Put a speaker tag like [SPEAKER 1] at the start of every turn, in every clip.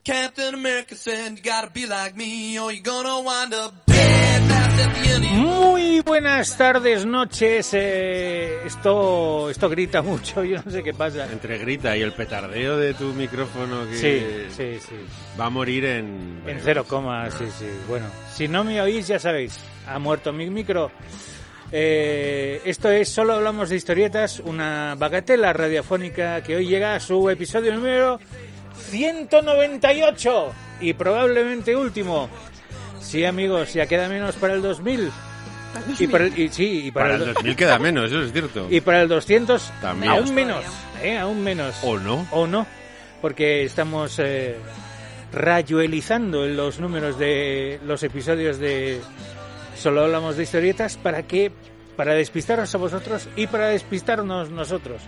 [SPEAKER 1] Captain America said you gotta be like me or you're gonna wind up dead fast at the end of your...
[SPEAKER 2] Muy buenas tardes, noches. Esto grita mucho, yo no sé qué pasa.
[SPEAKER 3] Entre grita y el petardeo de tu micrófono que
[SPEAKER 2] Sí.
[SPEAKER 3] va a morir en
[SPEAKER 2] 0, sí. Bueno, si no me oís, ya sabéis, ha muerto mi micro. Esto es Solo Hablamos de Historietas, una bagatela radiofónica que hoy llega a su episodio número 198 y probablemente último. Sí, amigos, ya queda menos para el 2000.
[SPEAKER 3] Para el 2000 queda menos, eso es cierto.
[SPEAKER 2] Y para el 200
[SPEAKER 3] también.
[SPEAKER 2] aún menos.
[SPEAKER 3] ¿O no?
[SPEAKER 2] O no, porque estamos rayuelizando en los números de los episodios de Solo Hablamos de Historietas para despistaros a vosotros y para despistarnos nosotros.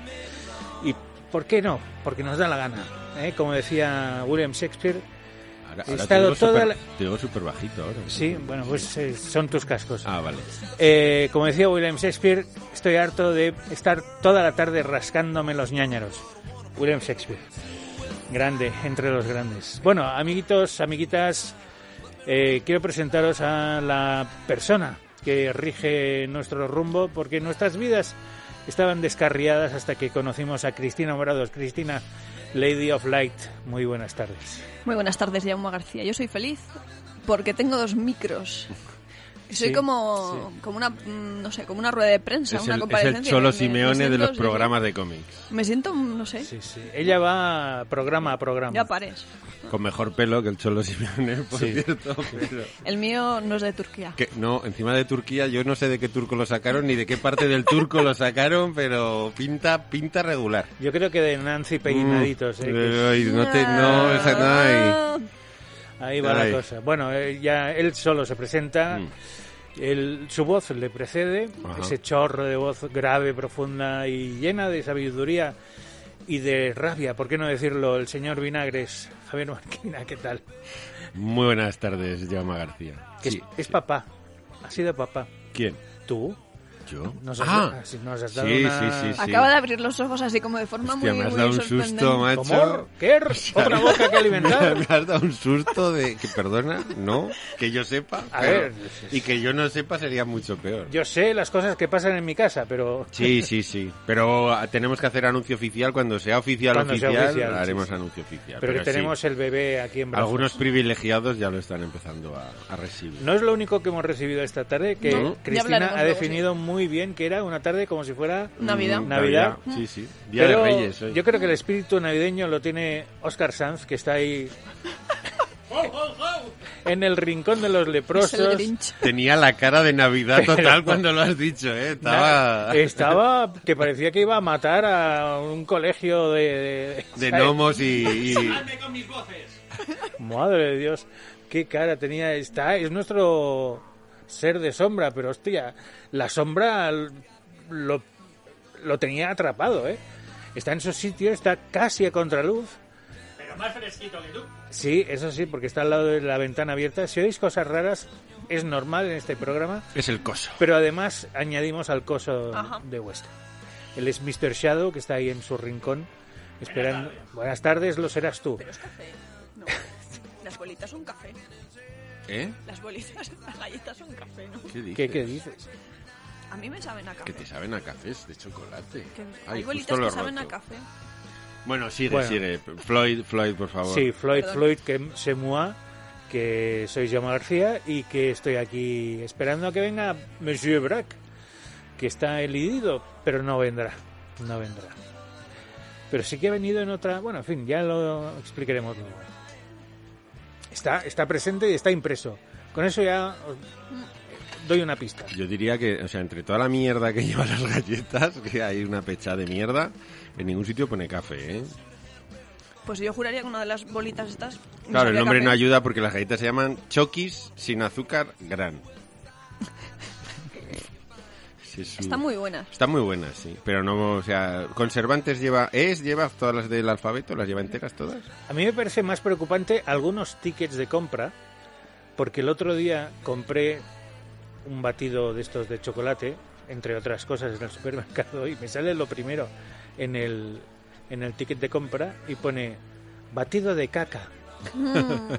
[SPEAKER 2] ¿Y por qué no? Porque nos da la gana. Como decía William Shakespeare,
[SPEAKER 3] Ahora te digo súper bajito ahora.
[SPEAKER 2] Sí, bueno, pues son tus cascos.
[SPEAKER 3] Ah, vale.
[SPEAKER 2] Como decía William Shakespeare, estoy harto de estar toda la tarde rascándome los ñáñaros. William Shakespeare, grande, entre los grandes. Bueno, amiguitos, amiguitas, quiero presentaros a la persona que rige nuestro rumbo, porque nuestras vidas estaban descarriadas hasta que conocimos a Cristina Morados. Cristina, Lady of Light, muy buenas tardes.
[SPEAKER 4] Muy buenas tardes, Jaume García. Yo soy feliz porque tengo 2 micros. Soy como una, no sé, como una rueda de prensa, una comparecencia.
[SPEAKER 3] Es el Cholo Simeone de los programas de cómics.
[SPEAKER 4] Me siento, no sé.
[SPEAKER 2] Sí. Ella va programa a programa.
[SPEAKER 4] Ya pares.
[SPEAKER 3] Con mejor pelo que el Cholo Simeone, por cierto. Pero...
[SPEAKER 4] El mío no es de Turquía.
[SPEAKER 3] No, encima de Turquía, yo no sé de qué turco lo sacaron ni de qué parte del turco lo sacaron, pero pinta regular.
[SPEAKER 2] Yo creo que de Nancy peinaditos. Ahí va la cosa. Bueno, ya él solo se presenta. Su voz le precede. Ajá. Ese chorro de voz grave, profunda y llena de sabiduría y de rabia, ¿por qué no decirlo? El señor Vinagres. Javier Marquina, ¿qué tal?
[SPEAKER 3] Muy buenas tardes, Jaume García.
[SPEAKER 2] Es papá. Ha sido papá.
[SPEAKER 3] ¿Quién?
[SPEAKER 2] ¿Tú?
[SPEAKER 3] ¿Yo?
[SPEAKER 2] Nos has dado
[SPEAKER 3] sí.
[SPEAKER 4] Acaba de abrir los ojos así como de forma muy
[SPEAKER 3] me has dado un susto, macho.
[SPEAKER 2] ¿Cómo? ¿Qué? ¿Otra boca que alimentar?
[SPEAKER 3] Me has dado un susto de que, perdona, no, que yo sepa.
[SPEAKER 2] A ver.
[SPEAKER 3] Y que yo no sepa sería mucho peor.
[SPEAKER 2] Yo sé las cosas que pasan en mi casa, pero...
[SPEAKER 3] Sí. Pero tenemos que hacer anuncio oficial. Cuando sea oficial, haremos anuncio oficial.
[SPEAKER 2] Pero que tenemos el bebé aquí en brazos.
[SPEAKER 3] Algunos privilegiados ya lo están empezando a recibir.
[SPEAKER 2] No es lo único que hemos recibido esta tarde, que Cristina ha definido muy bien que era una tarde como si fuera Navidad.
[SPEAKER 3] Sí. Día de Reyes.
[SPEAKER 2] Yo creo que el espíritu navideño lo tiene Óscar Sanz, que está ahí en el rincón de los leprosos.
[SPEAKER 3] Tenía la cara de Navidad total cuando lo has dicho,
[SPEAKER 2] Estaba que parecía que iba a matar a un colegio de
[SPEAKER 3] gnomos y...
[SPEAKER 1] con mis voces.
[SPEAKER 2] Madre de Dios, qué cara tenía. Es nuestro ser de sombra, pero hostia, la sombra lo tenía atrapado, Está en su sitio, está casi a contraluz.
[SPEAKER 1] Pero más fresquito que tú.
[SPEAKER 2] Sí, eso sí, porque está al lado de la ventana abierta. Si oís cosas raras, es normal en este programa.
[SPEAKER 3] Es el coso.
[SPEAKER 2] Pero además añadimos al coso de vuestro. Él es Mr. Shadow, que está ahí en su rincón, esperando. Buenas tardes, lo serás tú.
[SPEAKER 4] Pero es café. No. Las bolitas son café. Las galletas son café, ¿no?
[SPEAKER 3] ¿Qué
[SPEAKER 2] dices?
[SPEAKER 4] A mí me saben a café.
[SPEAKER 3] Que te saben a café, es de chocolate.
[SPEAKER 4] Hay bolitas que saben a café.
[SPEAKER 3] Bueno, sigue. Floyd, por favor.
[SPEAKER 2] Sí, Floyd, que c'est moi, que soy Jaume García y que estoy aquí esperando a que venga Monsieur Brack, que está elidido, pero no vendrá. Pero sí que ha venido en otra... Bueno, en fin, ya lo explicaremos luego. Está presente y está impreso. Con eso ya os doy una pista.
[SPEAKER 3] Yo diría que, entre toda la mierda que llevan las galletas, que hay una pecha de mierda, en ningún sitio pone café,
[SPEAKER 4] Pues yo juraría que una de las bolitas estas...
[SPEAKER 3] Claro, el nombre no ayuda porque las galletas se llaman Chokis sin azúcar gran.
[SPEAKER 4] Están muy buenas.
[SPEAKER 3] Están muy buenas, sí. Pero no, conservantes lleva todas las del alfabeto, las lleva enteras todas.
[SPEAKER 2] A mí me parece más preocupante algunos tickets de compra, porque el otro día compré un batido de estos de chocolate, entre otras cosas, en el supermercado, y me sale lo primero en el ticket de compra y pone batido de caca.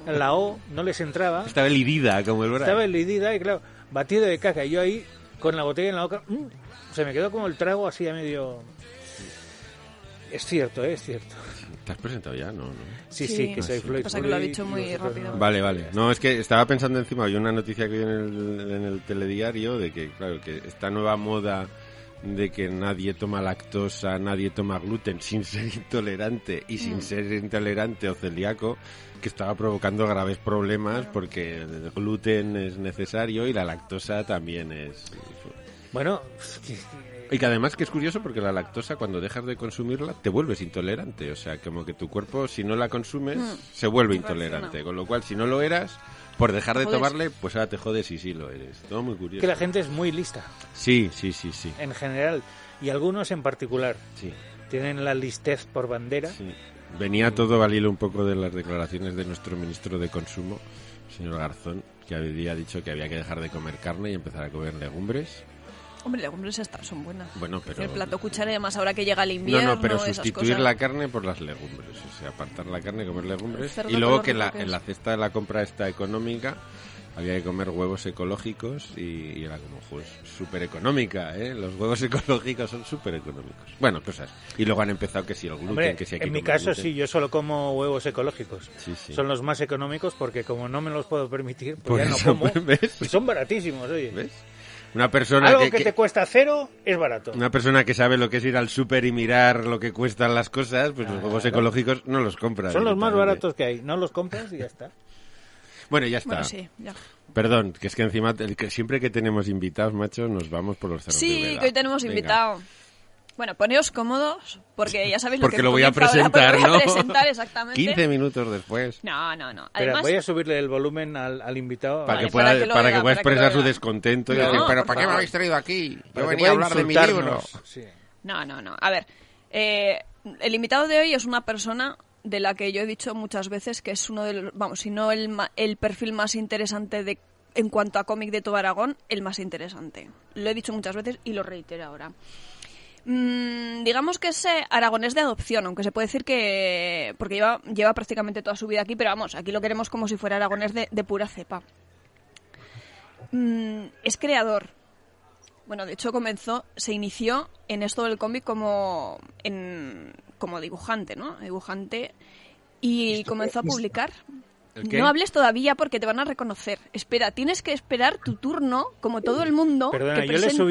[SPEAKER 2] La O no les entraba.
[SPEAKER 3] Estaba elidida como el brazo.
[SPEAKER 2] Estaba elidida y claro, batido de caca. Y yo ahí, con la botella en la boca, se me quedó como el trago así a medio... Es cierto, es cierto.
[SPEAKER 3] ¿Te has presentado ya? No.
[SPEAKER 2] Sí, que soy Floyd.
[SPEAKER 4] Pasa que lo ha dicho muy rápido.
[SPEAKER 3] Vale. No, es que estaba pensando encima, hay una noticia que vi en el telediario de que, claro, que esta nueva moda de que nadie toma lactosa, nadie toma gluten sin ser intolerante y sin ser intolerante o celíaco, que estaba provocando graves problemas porque el gluten es necesario y la lactosa también es...
[SPEAKER 2] Bueno...
[SPEAKER 3] Y que además que es curioso porque la lactosa cuando dejas de consumirla te vuelves intolerante, o sea, como que tu cuerpo si no la consumes se vuelve intolerante, con lo cual si no lo eras, por dejar de tomarle, pues ahora te jodes y sí lo eres. Todo muy curioso.
[SPEAKER 2] Que la gente es muy lista.
[SPEAKER 3] Sí.
[SPEAKER 2] En general, y algunos en particular.
[SPEAKER 3] Sí.
[SPEAKER 2] Tienen la listez por bandera.
[SPEAKER 3] Sí. Venía todo al hilo un poco de las declaraciones de nuestro ministro de Consumo, señor Garzón, que había dicho que había que dejar de comer carne y empezar a comer legumbres.
[SPEAKER 4] Hombre, legumbres estas son buenas.
[SPEAKER 3] Bueno, pero...
[SPEAKER 4] El plato cuchara, además ahora que llega el invierno...
[SPEAKER 3] No, pero
[SPEAKER 4] esas
[SPEAKER 3] sustituir
[SPEAKER 4] cosas.
[SPEAKER 3] la carne por las legumbres. O sea, apartar la carne, comer legumbres.
[SPEAKER 4] Cerdo
[SPEAKER 3] Y luego
[SPEAKER 4] color
[SPEAKER 3] que
[SPEAKER 4] rojo
[SPEAKER 3] en la cesta de la compra esta económica había que comer huevos ecológicos y era como, pues, súper económica, ¿eh? Los huevos ecológicos son súper económicos. Bueno, cosas. Y luego han empezado que si el gluten,
[SPEAKER 2] Hombre,
[SPEAKER 3] que si hay que
[SPEAKER 2] en mi
[SPEAKER 3] comer
[SPEAKER 2] caso
[SPEAKER 3] gluten.
[SPEAKER 2] sí, yo solo como huevos ecológicos.
[SPEAKER 3] Sí.
[SPEAKER 2] Son los más económicos porque como no me los puedo permitir, pues
[SPEAKER 3] Por
[SPEAKER 2] ya
[SPEAKER 3] eso,
[SPEAKER 2] no como.
[SPEAKER 3] ¿ves?
[SPEAKER 2] Y son baratísimos, oye.
[SPEAKER 3] ¿Ves? Una persona
[SPEAKER 2] Algo que te cuesta 0 es barato.
[SPEAKER 3] Una persona que sabe lo que es ir al súper y mirar lo que cuestan las cosas, pues los huevos ecológicos no los compra.
[SPEAKER 2] Son los más
[SPEAKER 3] directamente.
[SPEAKER 2] baratos que hay. No los compras y ya está.
[SPEAKER 3] Bueno, ya está.
[SPEAKER 4] Bueno, sí, ya.
[SPEAKER 3] Perdón, que es que encima, siempre que tenemos invitados, macho, nos vamos por los cerros de
[SPEAKER 4] Sí,
[SPEAKER 3] Úbeda.
[SPEAKER 4] que hoy tenemos
[SPEAKER 3] Venga.
[SPEAKER 4] invitado. Bueno, poneos cómodos, porque ya sabéis
[SPEAKER 3] Porque
[SPEAKER 4] lo que
[SPEAKER 3] lo voy a
[SPEAKER 4] comienza ahora,
[SPEAKER 3] presentar,
[SPEAKER 4] porque
[SPEAKER 3] ¿no?
[SPEAKER 4] voy a presentar, exactamente.
[SPEAKER 3] 15 minutos después.
[SPEAKER 4] No.
[SPEAKER 2] Pero
[SPEAKER 4] Además,
[SPEAKER 2] voy a subirle el volumen al invitado.
[SPEAKER 3] Para
[SPEAKER 4] Vale,
[SPEAKER 3] que pueda,
[SPEAKER 4] para que lo
[SPEAKER 3] para
[SPEAKER 4] oiga,
[SPEAKER 3] que pueda
[SPEAKER 4] para que lo
[SPEAKER 3] expresar su
[SPEAKER 4] oiga.
[SPEAKER 3] descontento y
[SPEAKER 2] No,
[SPEAKER 3] decir, pero
[SPEAKER 4] por
[SPEAKER 3] ¿para qué me
[SPEAKER 4] favor.
[SPEAKER 3] habéis traído aquí? Yo
[SPEAKER 2] Para que
[SPEAKER 3] venía a
[SPEAKER 2] pueda
[SPEAKER 3] hablar de mi libro.
[SPEAKER 2] insultarnos. Sí.
[SPEAKER 4] No. A ver, el invitado de hoy es una persona de la que yo he dicho muchas veces que es uno de los, vamos, si no el perfil más interesante en cuanto a cómic de todo Aragón, el más interesante. Lo he dicho muchas veces y lo reitero ahora. Digamos que es aragonés de adopción, aunque se puede decir que... porque lleva prácticamente toda su vida aquí, pero vamos, aquí lo queremos como si fuera aragonés de pura cepa. Es creador. Bueno, de hecho se inició en esto del cómic como dibujante, ¿no? Dibujante, y comenzó a publicar.
[SPEAKER 3] ¿El qué?
[SPEAKER 4] No hables todavía porque te van a reconocer. Espera, tienes que esperar tu turno, como todo el mundo.
[SPEAKER 2] Perdona,
[SPEAKER 4] que
[SPEAKER 2] yo le he
[SPEAKER 4] presento.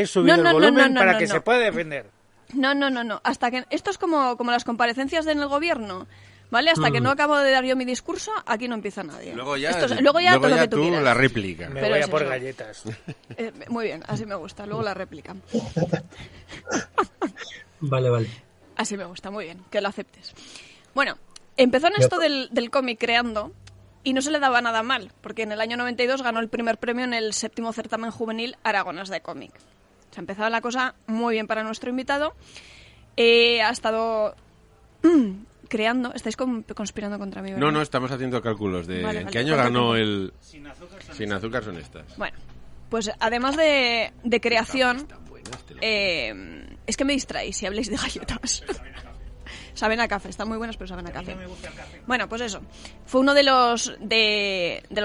[SPEAKER 2] subido
[SPEAKER 4] No,
[SPEAKER 2] el volumen
[SPEAKER 4] no,
[SPEAKER 2] para
[SPEAKER 4] no,
[SPEAKER 2] que
[SPEAKER 4] no.
[SPEAKER 2] se pueda defender.
[SPEAKER 4] No. Hasta que esto es como las comparecencias en el gobierno, ¿vale? Hasta que no acabo de dar yo mi discurso, aquí no empieza nadie.
[SPEAKER 3] Luego ya,
[SPEAKER 4] Luego ya todo lo que tú
[SPEAKER 3] tú
[SPEAKER 4] quieras.
[SPEAKER 3] la réplica.
[SPEAKER 2] Me
[SPEAKER 4] Pero
[SPEAKER 2] voy
[SPEAKER 4] es
[SPEAKER 2] a por
[SPEAKER 4] eso.
[SPEAKER 2] galletas.
[SPEAKER 4] Muy bien, así me gusta. Luego la réplica.
[SPEAKER 5] Vale.
[SPEAKER 4] Así me gusta, muy bien, que lo aceptes. Bueno, empezó en esto del cómic creando y no se le daba nada mal, porque en el año 92 ganó el primer premio en el 7º certamen juvenil Aragonas de cómic. Se empezaba la cosa muy bien para nuestro invitado. Ha estado creando... ¿Estáis conspirando contra mí, verdad?
[SPEAKER 3] No, estamos haciendo cálculos de
[SPEAKER 4] Vale,
[SPEAKER 3] en
[SPEAKER 4] vale.
[SPEAKER 3] qué año
[SPEAKER 4] ¿Cuánto
[SPEAKER 3] ganó
[SPEAKER 4] tiempo?
[SPEAKER 3] el... Sin azúcar son estas.
[SPEAKER 4] Bueno, pues además de creación...
[SPEAKER 3] Están buenas, te lo
[SPEAKER 4] es que me distraéis si habléis de galletas. Saben a café, están muy buenas, pero saben a café. Bueno, pues eso. Fue uno de los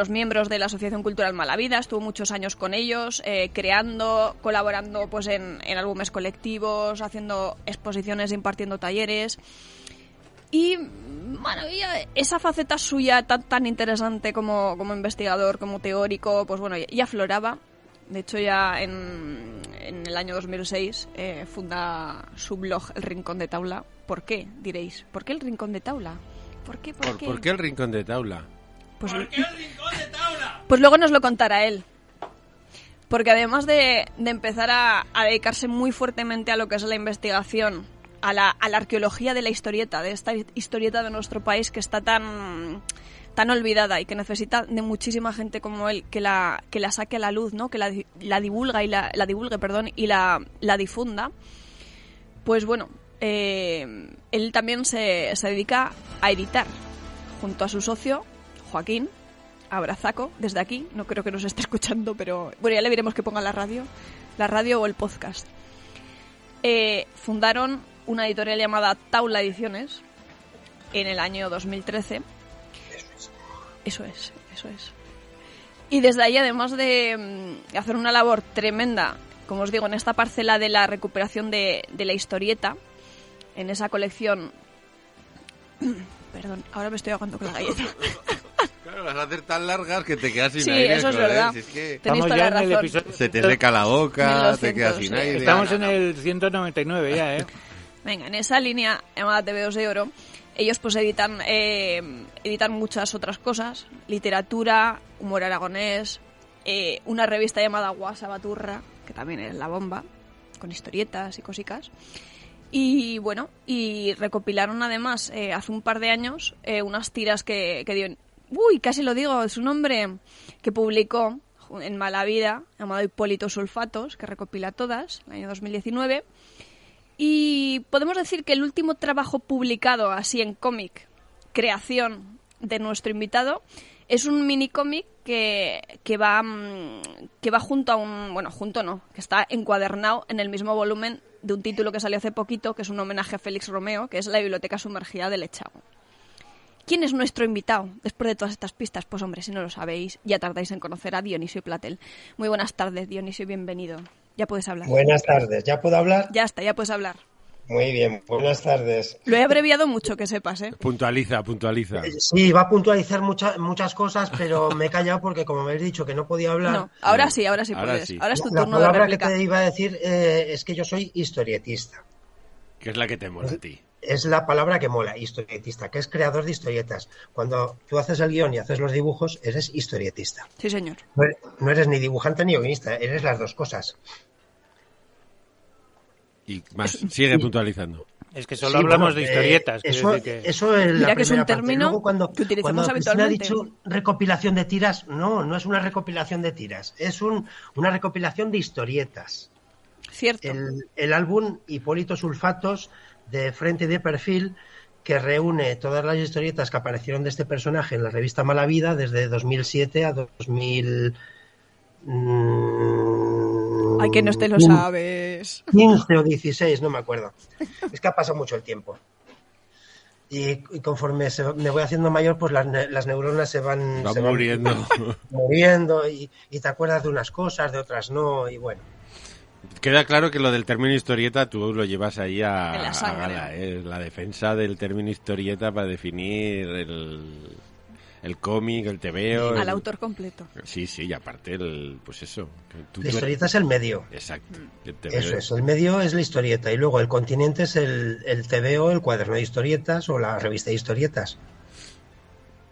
[SPEAKER 4] miembros de la Asociación Cultural Malavida. Estuvo muchos años con ellos, creando, colaborando pues en álbumes colectivos, haciendo exposiciones, impartiendo talleres. Y bueno, esa faceta suya tan interesante como investigador, como teórico, pues bueno, ya afloraba. De hecho, ya en el año 2006 funda su blog El Rincón de Taula. ¿Por qué? Diréis. ¿Por qué El Rincón de Taula? ¿Por qué?
[SPEAKER 3] ¿Por qué el rincón de Taula?
[SPEAKER 4] Pues, ¿por qué El Rincón de Taula? Pues luego nos lo contará él. Porque además de empezar a dedicarse muy fuertemente a lo que es la investigación, a la arqueología de la historieta, de esta historieta de nuestro país que está tan olvidada y que necesita de muchísima gente como él que la saque a la luz, ¿no? Que la divulgue y la difunda. Pues bueno, él también se dedica a editar junto a su socio Joaquín Abrazaco, desde aquí. No creo que nos esté escuchando, pero bueno, ya le veremos que ponga la radio o el podcast. Fundaron una editorial llamada Taula Ediciones en el año 2013. Eso es. Y desde ahí, además de hacer una labor tremenda, como os digo, en esta parcela de la recuperación de la historieta, en esa colección... Perdón, ahora me estoy ahogando con la galleta.
[SPEAKER 3] Claro, vas a hacer tan largas que te quedas sin
[SPEAKER 4] Sí,
[SPEAKER 3] aire.
[SPEAKER 4] eso es verdad.
[SPEAKER 3] Si es que
[SPEAKER 4] Tenéis toda la razón.
[SPEAKER 3] se te seca la boca,
[SPEAKER 4] 1200,
[SPEAKER 3] te quedas sin aire.
[SPEAKER 2] Estamos en el 199 ya, ¿eh?
[SPEAKER 4] Venga, en esa línea llamada TVOs de Oro, ellos pues editan muchas otras cosas, literatura, humor aragonés, una revista llamada Guasa Baturra, que también es la bomba, con historietas y cosicas. Y bueno, y recopilaron además hace un par de años unas tiras que dio... Uy, casi lo digo, es un hombre que publicó en Mala Vida, llamado Hipólito Sulfatos, que recopila todas, en el año 2019. Y podemos decir que el último trabajo publicado así en cómic, creación de nuestro invitado, es un mini cómic que va junto a un... Bueno, junto no, que está encuadernado en el mismo volumen de un título que salió hace poquito, que es un homenaje a Félix Romeo, que es La Biblioteca Sumergida del Echagüe. ¿Quién es nuestro invitado? Después de todas estas pistas, pues hombre, si no lo sabéis, ya tardáis en conocer a Dionisio Platel. Muy buenas tardes, Dionisio, bienvenido. Ya puedes hablar.
[SPEAKER 5] Buenas tardes, ¿ya puedo hablar?
[SPEAKER 4] Ya está, ya puedes hablar.
[SPEAKER 5] Muy bien, buenas tardes.
[SPEAKER 4] Lo he abreviado mucho, que sepas, ¿eh?
[SPEAKER 3] Puntualiza.
[SPEAKER 5] Sí, va a puntualizar muchas cosas, pero me he callado porque como me habéis dicho que no podía hablar...
[SPEAKER 4] No, ahora sí puedes.
[SPEAKER 3] Sí.
[SPEAKER 4] Ahora es tu
[SPEAKER 5] La
[SPEAKER 4] turno de
[SPEAKER 5] palabra
[SPEAKER 4] réplica.
[SPEAKER 5] que te iba a decir es que yo soy historietista.
[SPEAKER 3] Que es la que te mola a ti.
[SPEAKER 5] Es la palabra que mola, historietista, que es creador de historietas. Cuando tú haces el guión y haces los dibujos, eres historietista.
[SPEAKER 4] Sí, señor.
[SPEAKER 5] No eres ni dibujante ni guionista, eres las dos cosas.
[SPEAKER 3] Y más, sigue puntualizando.
[SPEAKER 2] Es que solo hablamos de historietas.
[SPEAKER 5] Eso es
[SPEAKER 4] Mira
[SPEAKER 5] la
[SPEAKER 4] que es un
[SPEAKER 5] primera parte.
[SPEAKER 4] término
[SPEAKER 5] Luego, cuando
[SPEAKER 4] utilizamos
[SPEAKER 5] Cristina
[SPEAKER 4] habitualmente.
[SPEAKER 5] ha dicho recopilación de tiras, no es una recopilación de tiras, es una recopilación de historietas.
[SPEAKER 4] Cierto.
[SPEAKER 5] El álbum Hipólito Sulfatos, de frente y de perfil, que reúne todas las historietas que aparecieron de este personaje en la revista Mala Vida desde 2007 a 2000...
[SPEAKER 4] Ay, que no te lo sabes.
[SPEAKER 5] 15 o 16, no me acuerdo. Es que ha pasado mucho el tiempo. Y conforme me voy haciendo mayor, pues las neuronas se van muriendo y te acuerdas de unas cosas, de otras no, y bueno.
[SPEAKER 3] Queda claro que lo del término historieta tú lo llevas ahí
[SPEAKER 4] En
[SPEAKER 3] a
[SPEAKER 4] la sangre.
[SPEAKER 3] gala, la defensa del término historieta para definir el cómic, el tebeo.
[SPEAKER 4] Al autor completo.
[SPEAKER 3] Sí, y aparte pues eso.
[SPEAKER 5] La historieta es el medio.
[SPEAKER 3] Exacto.
[SPEAKER 5] Eso es, el medio es la historieta y luego el continente es el tebeo, el cuaderno de historietas o la revista de historietas.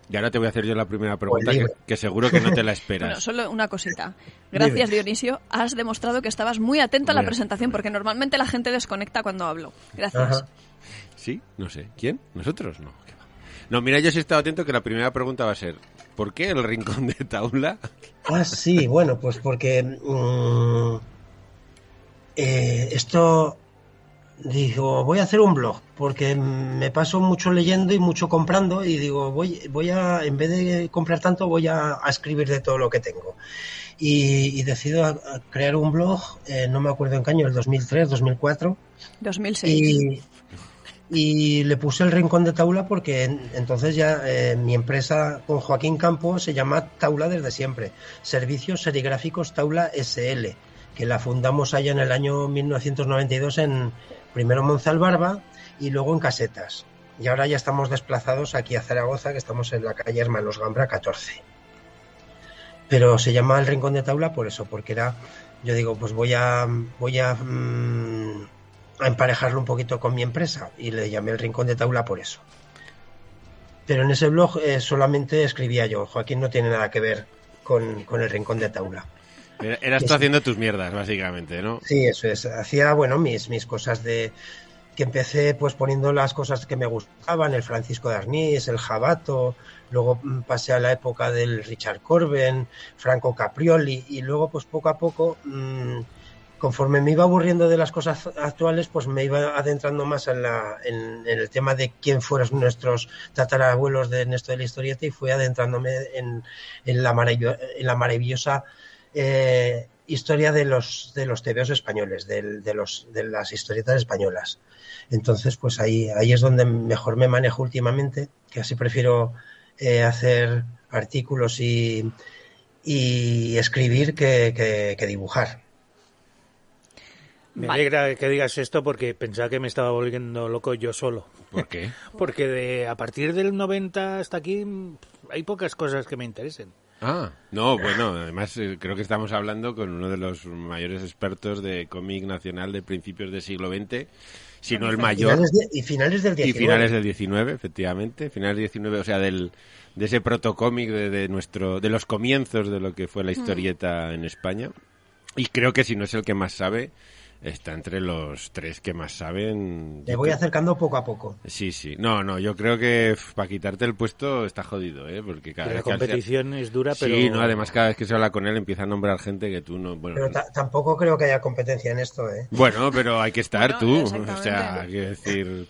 [SPEAKER 3] Y ahora te voy a hacer yo la primera pregunta que seguro que no te la esperas.
[SPEAKER 4] Bueno, solo una cosita. Gracias, Dionisio. Has demostrado que estabas muy atento a la presentación, porque normalmente la gente desconecta cuando hablo. Gracias.
[SPEAKER 5] Ajá.
[SPEAKER 3] ¿Sí? No sé. ¿Quién? ¿Nosotros? No. ¿Qué va? No, mira, yo sí he estado atento que la primera pregunta va a ser ¿por qué el rincón de Taula?
[SPEAKER 5] Ah, sí, bueno, pues porque esto... Digo, voy a hacer un blog porque me paso mucho leyendo y mucho comprando y digo, voy a, en vez de comprar tanto, voy a escribir de todo lo que tengo. Y decido a crear un blog, no me acuerdo en qué año, el 2003, 2004.
[SPEAKER 4] 2006.
[SPEAKER 5] Y le puse el Rincón de Taula porque entonces ya mi empresa con Joaquín Campo se llama Taula desde siempre. Servicios Serigráficos Taula SL, que la fundamos allá en el año 1992 primero en Monzalbarba y luego en Casetas. Y ahora ya estamos desplazados aquí a Zaragoza, que estamos en la calle Hermanos Gambra 14. Pero se llama el Rincón de Taula por eso, porque yo digo, pues voy a emparejarlo un poquito con mi empresa y le llamé el Rincón de Taula por eso. Pero en ese blog solamente escribía yo. Joaquín no tiene nada que ver con el Rincón de Taula.
[SPEAKER 3] Eras tú haciendo tus mierdas, básicamente, ¿no?
[SPEAKER 5] Sí, eso es. Hacía, mis cosas de... Que empecé pues poniendo las cosas que me gustaban, el Francisco de Arnís, el Jabato, luego pasé a la época del Richard Corben, Franco Caprioli, y luego pues poco a poco, conforme me iba aburriendo de las cosas actuales, pues me iba adentrando más en el tema de quién fueron nuestros tatarabuelos de esto de la historieta, y fui adentrándome en la maravillosa historia de los tebeos españoles, de las historietas españolas. Entonces, pues ahí es donde mejor me manejo últimamente, que así prefiero hacer artículos y escribir que dibujar.
[SPEAKER 2] Me alegra que digas esto porque pensaba que me estaba volviendo loco yo solo.
[SPEAKER 3] ¿Por qué?
[SPEAKER 2] Porque a partir del 90 hasta aquí hay pocas cosas que me interesen.
[SPEAKER 3] No, bueno, además creo que estamos hablando con uno de los mayores expertos de cómic nacional de principios del siglo XX, si no el mayor.
[SPEAKER 5] Finales del 19.
[SPEAKER 3] Y finales del 19, efectivamente, finales del 19, o sea, de ese protocómic de los comienzos de lo que fue la historieta en España. Y creo que si no es el que más sabe, está entre los 3 que más saben.
[SPEAKER 5] Me voy acercando poco a poco.
[SPEAKER 3] Sí. No, yo creo que para quitarte el puesto está jodido, ¿eh? Porque cada vez
[SPEAKER 2] la competición es dura, pero...
[SPEAKER 3] Sí, no, además cada vez que se habla con él empieza a nombrar gente que tú no... Bueno,
[SPEAKER 5] pero tampoco creo que haya competencia en esto, ¿eh?
[SPEAKER 3] Bueno, pero hay que estar tú. O sea, quiero decir,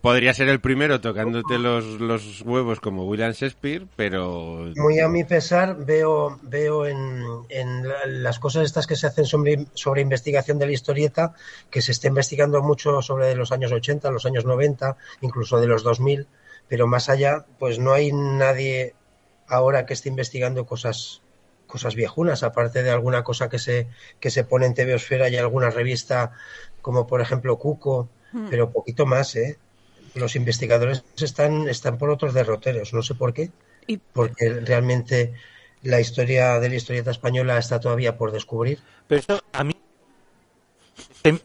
[SPEAKER 3] podría ser el primero tocándote los huevos como William Shakespeare, pero...
[SPEAKER 5] Muy a mi pesar, veo en las cosas estas que se hacen sobre investigación de la historieta, que se está investigando mucho sobre los años 80, los años 90, incluso de los 2000, pero más allá, pues no hay nadie ahora que esté investigando cosas viejunas, aparte de alguna cosa que se pone en TVosfera y alguna revista, como por ejemplo Cuco, pero poquito más, ¿eh? Los investigadores están por otros derroteros, no sé por qué, porque realmente la historia de la historieta española está todavía por descubrir.
[SPEAKER 2] Pero esto a mí...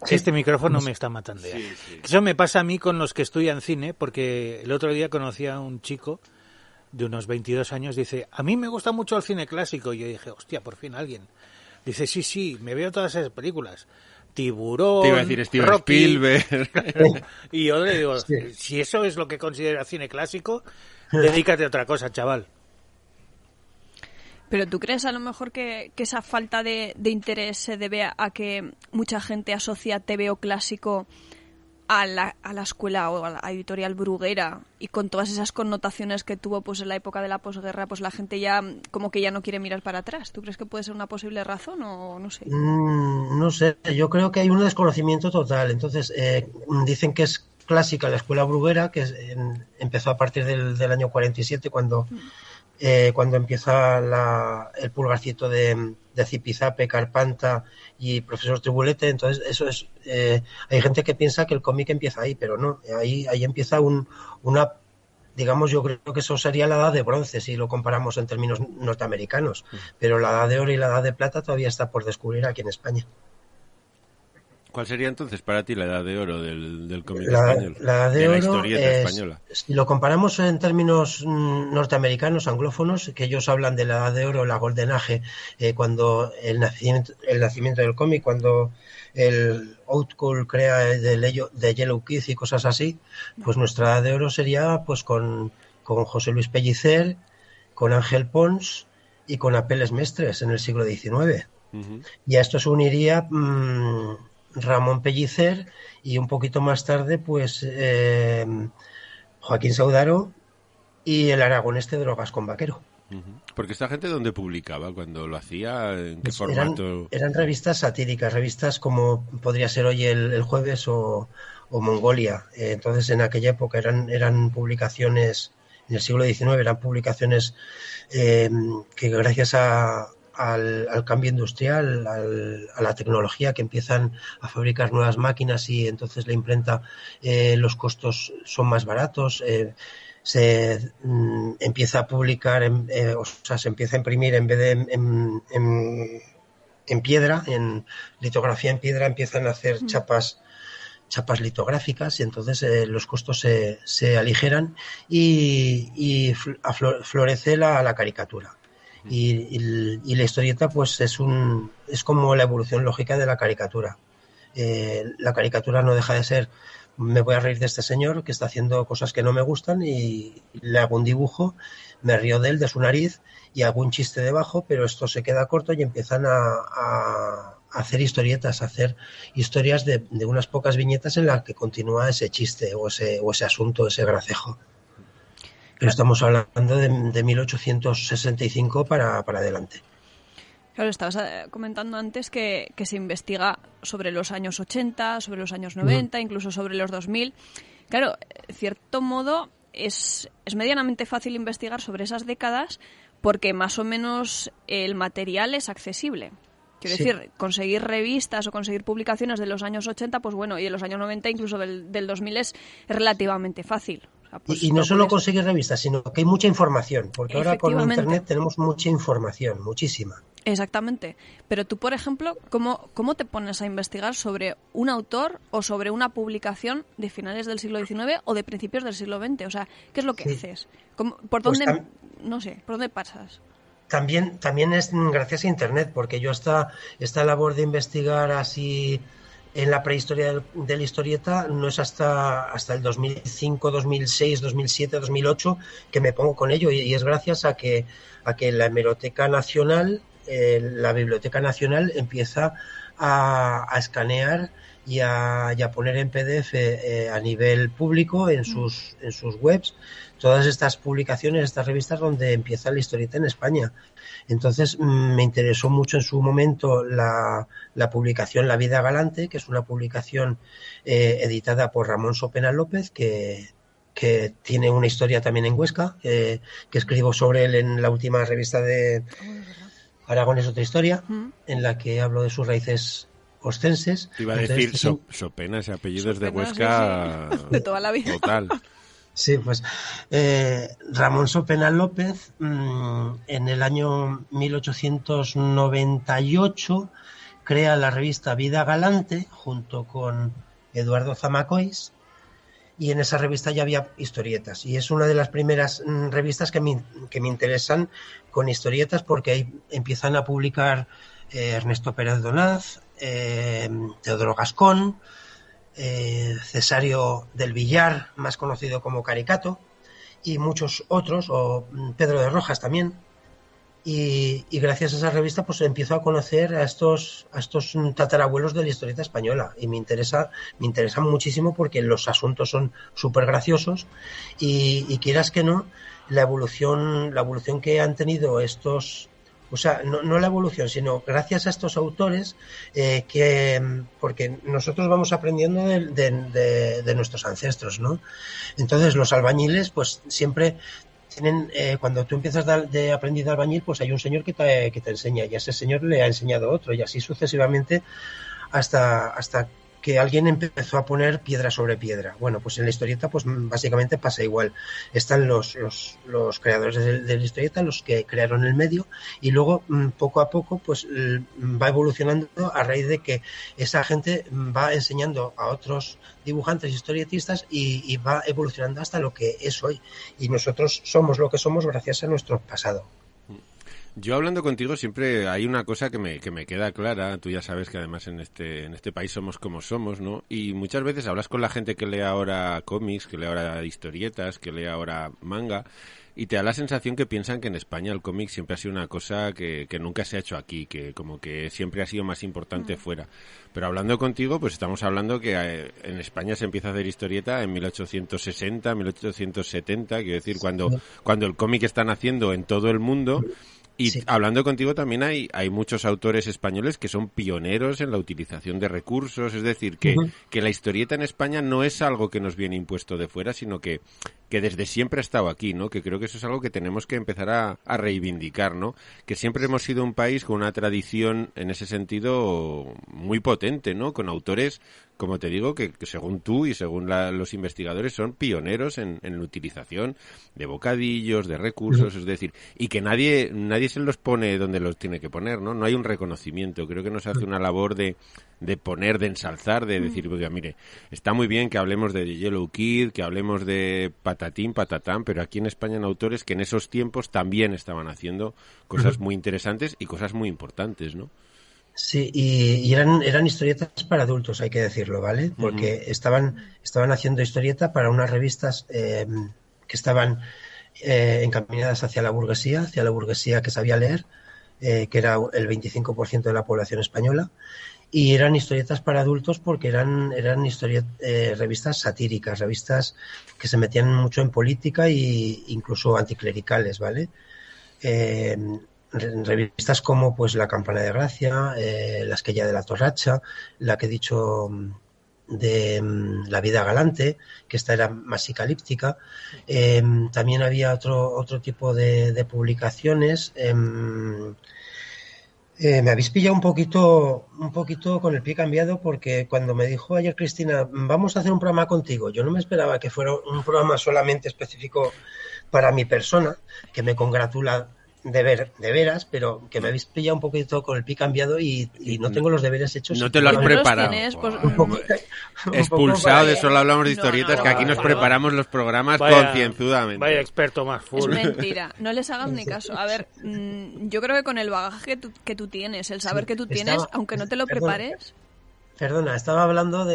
[SPEAKER 2] Este micrófono me está matando ya. Sí. Eso me pasa a mí con los que estudian cine, porque el otro día conocí a un chico de unos 22 años, dice, a mí me gusta mucho el cine clásico. Y yo dije, hostia, por fin alguien. Dice, sí, me veo todas esas películas. Tiburón,
[SPEAKER 3] te iba a decir Steven
[SPEAKER 2] Rocky,
[SPEAKER 3] Spielberg.
[SPEAKER 2] Y yo le digo, si eso es lo que considera cine clásico, dedícate a otra cosa, chaval.
[SPEAKER 4] Pero ¿tú crees a lo mejor que esa falta de interés se debe a que mucha gente asocia TVO clásico a la escuela o a la editorial Bruguera, y con todas esas connotaciones que tuvo pues en la época de la posguerra, pues la gente ya como que ya no quiere mirar para atrás? ¿Tú crees que puede ser una posible razón o no sé?
[SPEAKER 5] No sé, yo creo que hay un desconocimiento total. Entonces, dicen que es clásica la escuela Bruguera, que empezó a partir del año 47, cuando empieza el pulgarcito de Zipizape, Carpanta y Profesor Tribulete. Entonces eso es, hay gente que piensa que el cómic empieza ahí, pero no, ahí empieza una, digamos, yo creo que eso sería la edad de bronce si lo comparamos en términos norteamericanos, pero la edad de oro y la edad de plata todavía está por descubrir aquí en España.
[SPEAKER 3] ¿Cuál sería entonces para ti la edad de oro del cómic español?
[SPEAKER 5] La edad de oro,
[SPEAKER 3] historieta española.
[SPEAKER 5] Si lo comparamos en términos norteamericanos, anglófonos, que ellos hablan de la edad de oro, la Golden Age, cuando el nacimiento del cómic, cuando el Outcool crea de Yellow Kid y cosas así, pues nuestra edad de oro sería pues con José Luis Pellicer, con Ángel Pons y con Apeles Mestres en el siglo XIX. Uh-huh. Y a esto se uniría Ramón Pellicer y un poquito más tarde pues Joaquín Saudaro y el aragonés de Drogas con Vaquero.
[SPEAKER 3] Porque esta gente, ¿dónde publicaba cuando lo hacía? ¿En qué formato?
[SPEAKER 5] Eran revistas satíricas, revistas como podría ser hoy el Jueves o Mongolia. Entonces en aquella época eran publicaciones, en el siglo XIX eran publicaciones que gracias al cambio industrial, a la tecnología, que empiezan a fabricar nuevas máquinas y entonces la imprenta, los costos son más baratos, se empieza a publicar, se empieza a imprimir en vez de en piedra, en litografía en piedra, empiezan a hacer chapas litográficas y entonces los costos se aligeran y florece la caricatura. Y la historieta pues es como la evolución lógica de la caricatura. La caricatura no deja de ser, me voy a reír de este señor que está haciendo cosas que no me gustan y le hago un dibujo, me río de él, de su nariz, y hago un chiste debajo, pero esto se queda corto y empiezan a hacer historietas, a hacer historias de unas pocas viñetas en las que continúa ese chiste o ese asunto, ese gracejo. Pero estamos hablando de 1865 para adelante.
[SPEAKER 4] Claro, estabas comentando antes que se investiga sobre los años 80, sobre los años 90, incluso sobre los 2000. Claro, de cierto modo, es medianamente fácil investigar sobre esas décadas porque más o menos el material es accesible. Quiero decir, conseguir revistas o conseguir publicaciones de los años 80, pues bueno, y de los años 90, incluso del 2000 es relativamente fácil. O sea, pues
[SPEAKER 5] y no solo conseguir revistas, sino que hay mucha información, porque ahora con Internet tenemos mucha información, muchísima.
[SPEAKER 4] Exactamente. Pero tú, por ejemplo, ¿cómo te pones a investigar sobre un autor o sobre una publicación de finales del siglo XIX o de principios del siglo XX? O sea, ¿qué es lo que haces? ¿Por dónde, no sé, por dónde pasas?
[SPEAKER 5] También es gracias a Internet, porque yo esta labor de investigar así en la prehistoria de la historieta no es hasta el 2005, 2006, 2007, 2008 que me pongo con ello, y es gracias a que la Hemeroteca Nacional, la Biblioteca Nacional empieza a escanear y a poner en PDF a nivel público en sus webs todas estas publicaciones, estas revistas donde empieza la historieta en España. Entonces me interesó mucho en su momento la publicación La vida galante, que es una publicación editada por Ramón Sopena López, que tiene una historia también en Huesca, que escribo sobre él en la última revista de Aragón es otra historia, en la que hablo de sus raíces ostenses.
[SPEAKER 3] Iba a decir Sopena, ese apellido Sopena, es de Huesca,
[SPEAKER 4] sí. De toda la vida.
[SPEAKER 3] Total.
[SPEAKER 5] Sí, pues Ramón Sopena López en el año 1898 crea la revista Vida Galante junto con Eduardo Zamacois, y en esa revista ya había historietas, y es una de las primeras revistas que me interesan con historietas, porque ahí empiezan a publicar Ernesto Pérez Donaz, Teodoro Gascón, Cesario del Villar, más conocido como Caricato, y muchos otros, o Pedro de Rojas también, y gracias a esa revista pues empiezo a conocer a estos tatarabuelos de la historieta española, y me interesa muchísimo porque los asuntos son súper graciosos, y quieras que no, la evolución que han tenido estos. O sea, no la evolución, sino gracias a estos autores, porque nosotros vamos aprendiendo de nuestros ancestros, ¿no? Entonces, los albañiles, pues siempre tienen, cuando tú empiezas de aprendiz de albañil, pues hay un señor que te enseña, y a ese señor le ha enseñado otro, y así sucesivamente hasta que alguien empezó a poner piedra sobre piedra. Bueno, pues en la historieta pues básicamente pasa igual. Están los creadores de la historieta, los que crearon el medio, y luego poco a poco pues va evolucionando a raíz de que esa gente va enseñando a otros dibujantes y historietistas, y va evolucionando hasta lo que es hoy. Y nosotros somos lo que somos gracias a nuestro pasado.
[SPEAKER 3] Yo hablando contigo siempre hay una cosa que me queda clara. Tú ya sabes que además en este país somos como somos, ¿no? Y muchas veces hablas con la gente que lee ahora cómics, que lee ahora historietas, que lee ahora manga, y te da la sensación que piensan que en España el cómic siempre ha sido una cosa que nunca se ha hecho aquí, que como que siempre ha sido más importante fuera. Pero hablando contigo, pues estamos hablando que en España se empieza a hacer historieta en 1860, 1870, quiero decir, cuando el cómic está naciendo en todo el mundo. Y sí, hablando contigo también hay muchos autores españoles que son pioneros en la utilización de recursos, es decir, que la historieta en España no es algo que nos viene impuesto de fuera, sino que desde siempre ha estado aquí, ¿no? Que creo que eso es algo que tenemos que empezar a reivindicar, ¿no? Que siempre hemos sido un país con una tradición en ese sentido muy potente, ¿no? Con autores, como te digo, que según tú y según los investigadores son pioneros en la utilización de bocadillos, de recursos, es decir, y que nadie se los pone donde los tiene que poner, ¿no? No hay un reconocimiento. Creo que nos hace una labor de poner, de ensalzar, de decir, oiga, mire, está muy bien que hablemos de Yellow Kid, que hablemos de patatín, patatán, pero aquí en España hay autores que en esos tiempos también estaban haciendo cosas muy interesantes y cosas muy importantes, ¿no?
[SPEAKER 5] Sí, y eran historietas para adultos, hay que decirlo, ¿vale? Porque estaban haciendo historieta para unas revistas que estaban encaminadas hacia la burguesía que sabía leer, que era el 25% de la población española, y eran historietas para adultos porque eran revistas satíricas, revistas que se metían mucho en política e incluso anticlericales, ¿vale? Revistas como pues La Campana de Gracia, La Esquella de la Torracha, la que he dicho La vida galante, que esta era más psicalíptica. También había otro tipo de publicaciones. Me habéis pillado un poquito con el pie cambiado, porque cuando me dijo ayer Cristina, vamos a hacer un programa contigo, yo no me esperaba que fuera un programa solamente específico para mi persona, que me congratula de veras, pero que me habéis pillado un poquito con el pie cambiado y no tengo los deberes hechos.
[SPEAKER 3] No te lo has preparado. Expulsado, de solo hablamos de historietas, que aquí nos preparamos los programas concienzudamente.
[SPEAKER 2] Vaya experto más full.
[SPEAKER 4] Es mentira, no les hagas ni caso. A ver, yo creo que con el bagaje que tú tienes, el saber que tú tienes, aunque no te lo prepares...
[SPEAKER 5] Perdona, estaba hablando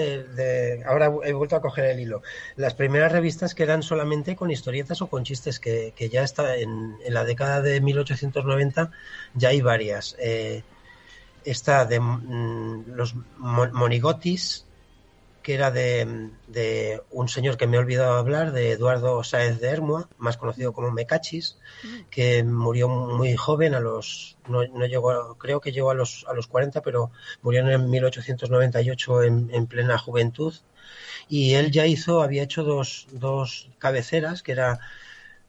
[SPEAKER 5] ahora he vuelto a coger el hilo. Las primeras revistas que eran solamente con historietas o con chistes, que ya está en la década de 1890, ya hay varias. Está de los Monigotis, que era de un señor que me he olvidado hablar, de Eduardo Sáenz de Hermua, más conocido como Mecachis, que murió muy joven, no llegó, creo que llegó a los 40, pero murió en 1898 en plena juventud. Y él ya había hecho dos cabeceras, que era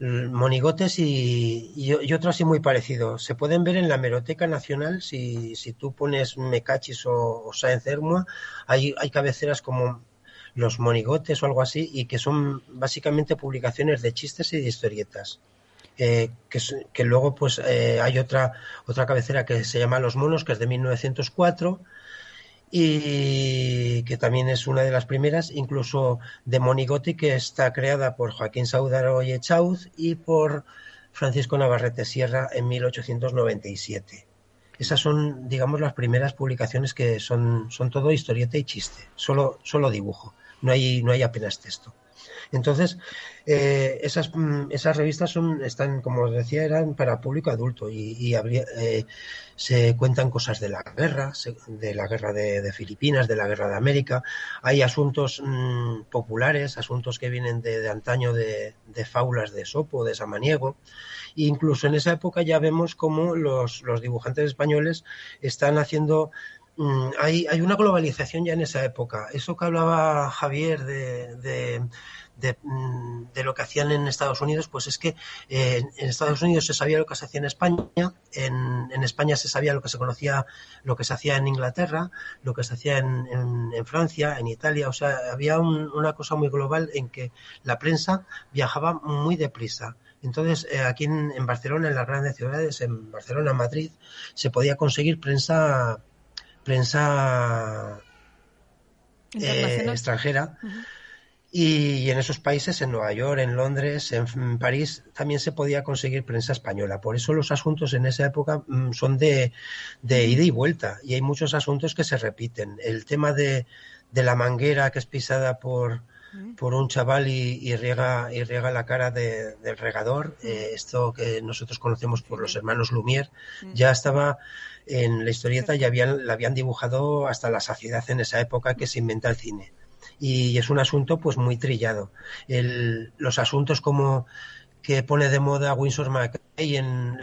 [SPEAKER 5] Monigotes y otro así muy parecido. Se pueden ver en la Hemeroteca Nacional. Si tú pones Mecachis o Sáenz de Hermua, hay cabeceras como los Monigotes o algo así, y que son básicamente publicaciones de chistes y de historietas. Que luego pues hay otra cabecera que se llama Los Monos, que es de 1904, y que también es una de las primeras, incluso de Monigote, que está creada por Joaquín Saudaro y Echauz y por Francisco Navarrete Sierra en 1897. Esas son, digamos, las primeras publicaciones, que son todo historieta y chiste, solo dibujo, no hay apenas texto. Entonces, esas revistas están, como os decía, eran para público adulto, y se cuentan cosas de la guerra de Filipinas, de la guerra de América. Hay asuntos populares, asuntos que vienen de antaño, de fábulas de Esopo, de Samaniego. E incluso en esa época ya vemos cómo los dibujantes españoles están haciendo... Hay una globalización ya en esa época. Eso que hablaba Javier de lo que hacían en Estados Unidos, pues es que en Estados Unidos se sabía lo que se hacía en España, en España se sabía lo que se conocía, lo que se hacía en Inglaterra, lo que se hacía en Francia, en Italia. O sea, había una cosa muy global en que la prensa viajaba muy deprisa. Entonces, aquí en Barcelona, en las grandes ciudades, en Barcelona, Madrid, se podía conseguir prensa extranjera. Uh-huh. Y en esos países, en Nueva York, en Londres, en París, también se podía conseguir prensa española. Por eso los asuntos en esa época son de ida y vuelta, y hay muchos asuntos que se repiten. El tema de la manguera que es pisada por un chaval y riega la cara del regador, esto que nosotros conocemos por los hermanos Lumière, ya estaba en la historieta, la habían dibujado hasta la saciedad en esa época que se inventa el cine. Y es un asunto pues muy trillado. Los asuntos como que pone de moda Winsor McCay en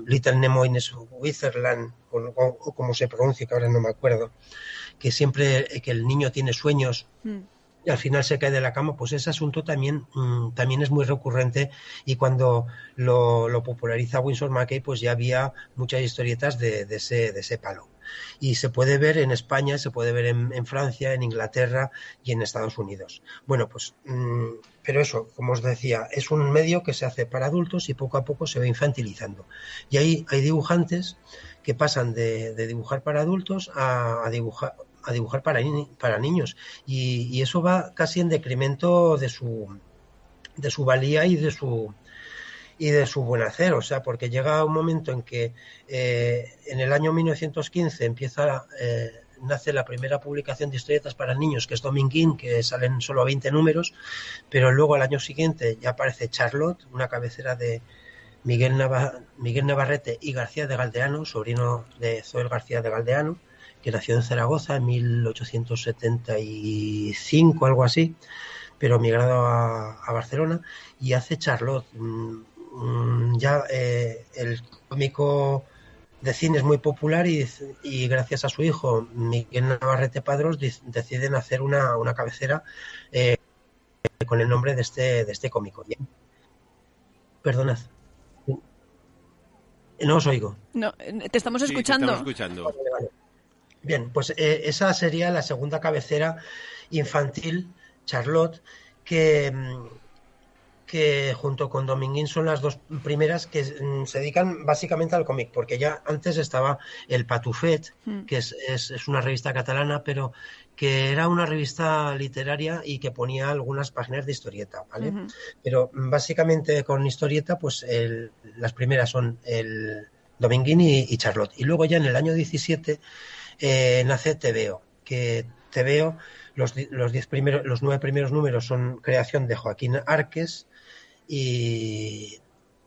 [SPEAKER 5] Little Nemo in Switzerland, o como se pronuncia, que ahora no me acuerdo, que siempre que el niño tiene sueños y al final se cae de la cama, pues ese asunto también es muy recurrente, y cuando lo populariza Winsor McCay, pues ya había muchas historietas de ese palo. Y se puede ver en España, se puede ver en Francia, en Inglaterra y en Estados Unidos. Bueno, pues, pero eso, como os decía, es un medio que se hace para adultos y poco a poco se va infantilizando. Y hay dibujantes que pasan de dibujar para adultos a dibujar para niños. Y eso va casi en decremento de su valía y de su buen hacer. O sea, porque llega un momento en que en el año 1915 nace la primera publicación de historietas para niños, que es Dominguín, que salen solo 20 números, pero luego al año siguiente ya aparece Charlotte, una cabecera de Miguel Navarrete y García de Galdeano, sobrino de Zoel García de Galdeano, que nació en Zaragoza en 1875, algo así, pero migrado a Barcelona, y hace Charlotte. Ya el cómico de cine es muy popular y gracias a su hijo Miguel Navarrete Padrós deciden hacer una cabecera con el nombre de este cómico. Bien. Perdonad. No os oigo.
[SPEAKER 4] No, te estamos escuchando.
[SPEAKER 3] Sí, te estamos escuchando.
[SPEAKER 5] Vale. Bien, pues esa sería la segunda cabecera infantil, Charlotte, que junto con Dominguín son las dos primeras que se dedican básicamente al cómic, porque ya antes estaba el Patufet, que es una revista catalana, pero que era una revista literaria y que ponía algunas páginas de historieta, ¿vale? Uh-huh. Pero básicamente con historieta, pues las primeras son el Dominguín y Charlotte. Y luego ya en el año 17 nace TVO, que TVO, los 9 primeros números son creación de Joaquín Arques y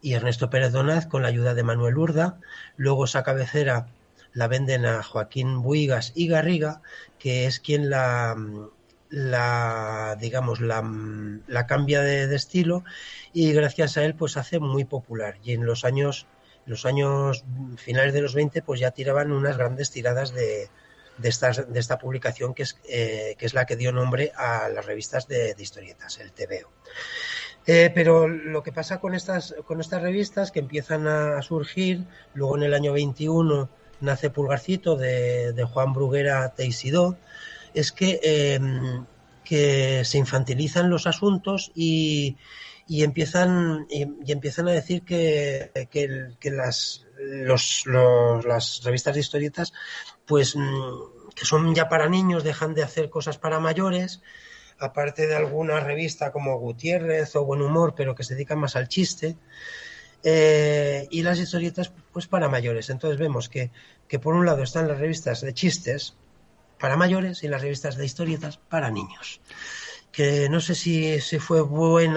[SPEAKER 5] Ernesto Pérez Donaz con la ayuda de Manuel Urda. Luego esa cabecera la venden a Joaquín Buigas y Garriga, que es quien la cambia de estilo, y gracias a él pues hace muy popular. Y en los años finales de los 20 pues ya tiraban unas grandes tiradas de esta publicación que es la que dio nombre a las revistas de historietas, el TVO. Pero lo que pasa con estas revistas que empiezan a surgir, luego en el año 21 nace Pulgarcito de Juan Bruguera Teixidó, es que se infantilizan los asuntos y empiezan a decir que las revistas de historietas pues que son ya para niños, dejan de hacer cosas para mayores, aparte de alguna revista como Gutiérrez o Buen Humor, pero que se dedican más al chiste, y las historietas pues para mayores. Entonces vemos que por un lado están las revistas de chistes para mayores y las revistas de historietas para niños, que no sé si fue buen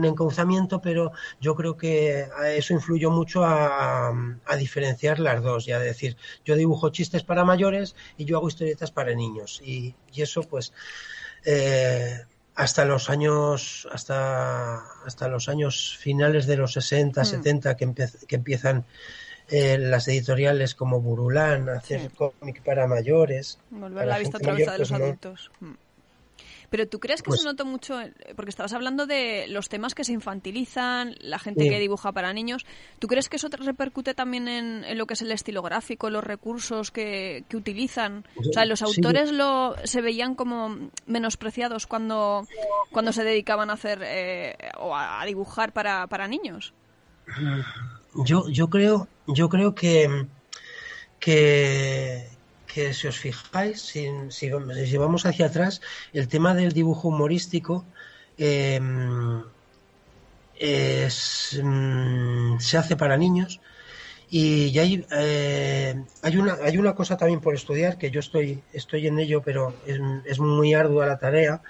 [SPEAKER 5] encauzamiento, pero yo creo que eso influyó mucho a diferenciar las dos, y a decir, yo dibujo chistes para mayores y yo hago historietas para niños, y eso pues hasta los años finales de los 60, 70 que empiezan las editoriales como Burulán a hacer cómic para mayores.
[SPEAKER 4] Volver la vista otra vez a los adultos. Pero ¿tú crees que se notó mucho? Porque estabas hablando de los temas que se infantilizan, la gente que dibuja para niños. ¿Tú crees que eso repercute también en lo que es el estilo gráfico, los recursos que utilizan? O sea, los autores se veían como menospreciados cuando se dedicaban a hacer o a dibujar para niños.
[SPEAKER 5] Yo creo que si os fijáis, si vamos hacia atrás, el tema del dibujo humorístico se hace para niños, y hay una cosa también por estudiar, que yo estoy en ello, pero es muy ardua la tarea,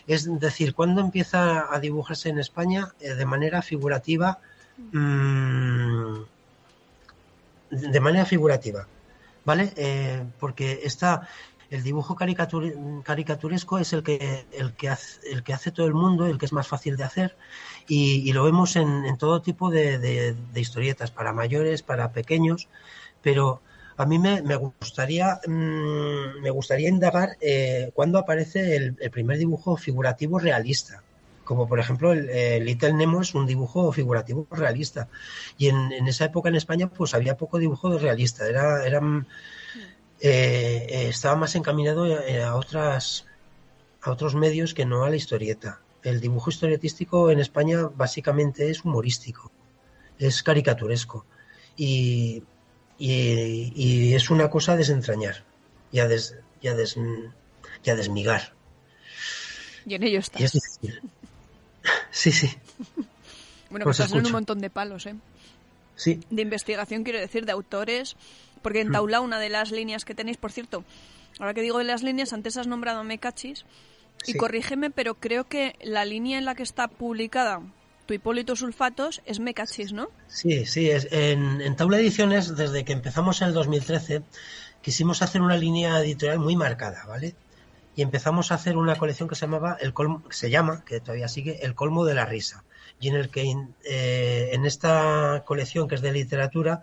[SPEAKER 5] es decir, ¿cuándo empieza a dibujarse en España de manera figurativa? De manera figurativa, ¿vale? Porque el dibujo caricaturesco es el que hace todo el mundo, el que es más fácil de hacer, y lo vemos en todo tipo de historietas, para mayores, para pequeños, pero a mí me gustaría indagar cuándo aparece el primer dibujo figurativo realista. Como por ejemplo el Little Nemo es un dibujo figurativo realista, y en esa época en España pues había poco dibujo realista, estaba más encaminado a otros medios que no a la historieta. El dibujo historietístico en España básicamente es humorístico, es caricaturesco, y es una cosa a desentrañar y a desmigar.
[SPEAKER 4] Y en ello estás.
[SPEAKER 5] Y es difícil. Sí.
[SPEAKER 4] Bueno, pues estás en un montón de palos, ¿eh?
[SPEAKER 5] Sí.
[SPEAKER 4] De investigación, quiero decir, de autores, porque en Taula una de las líneas que tenéis, por cierto, ahora que digo de las líneas, antes has nombrado a Mecachis, y corrígeme, pero creo que la línea en la que está publicada Tu Hipólito Sulfatos es Mecachis, ¿no? Sí,
[SPEAKER 5] en Taula Ediciones, desde que empezamos en el 2013, quisimos hacer una línea editorial muy marcada, ¿vale? Y empezamos a hacer una colección que que todavía sigue, El Colmo de la Risa, y en el que en esta colección, que es de literatura,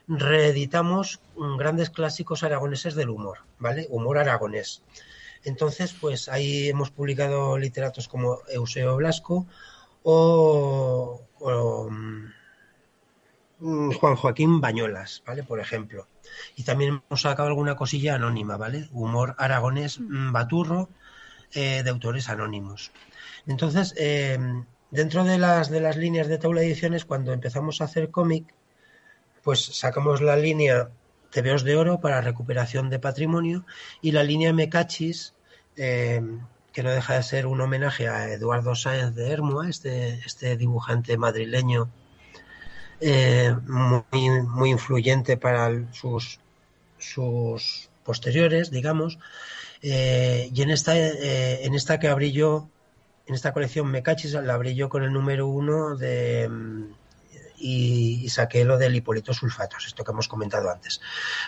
[SPEAKER 5] reeditamos grandes clásicos aragoneses del humor, ¿vale? Humor aragonés. Entonces, pues ahí hemos publicado literatos como Eusebio Blasco o Juan Joaquín Bañolas, ¿vale? Por ejemplo. Y también hemos sacado alguna cosilla anónima, ¿vale? Humor aragonés baturro, de autores anónimos. Entonces, dentro de las líneas de Taula Ediciones, cuando empezamos a hacer cómic, pues sacamos la línea Tebeos de Oro para recuperación de patrimonio y la línea Mecachis, que no deja de ser un homenaje a Eduardo Sáenz de Hermua, este dibujante madrileño muy influyente para sus posteriores, digamos. Y en esta que abrí yo, en esta colección Mecachis, la abrí yo con el número 1 y saqué lo del Hipólito Sulfatos, esto que hemos comentado antes.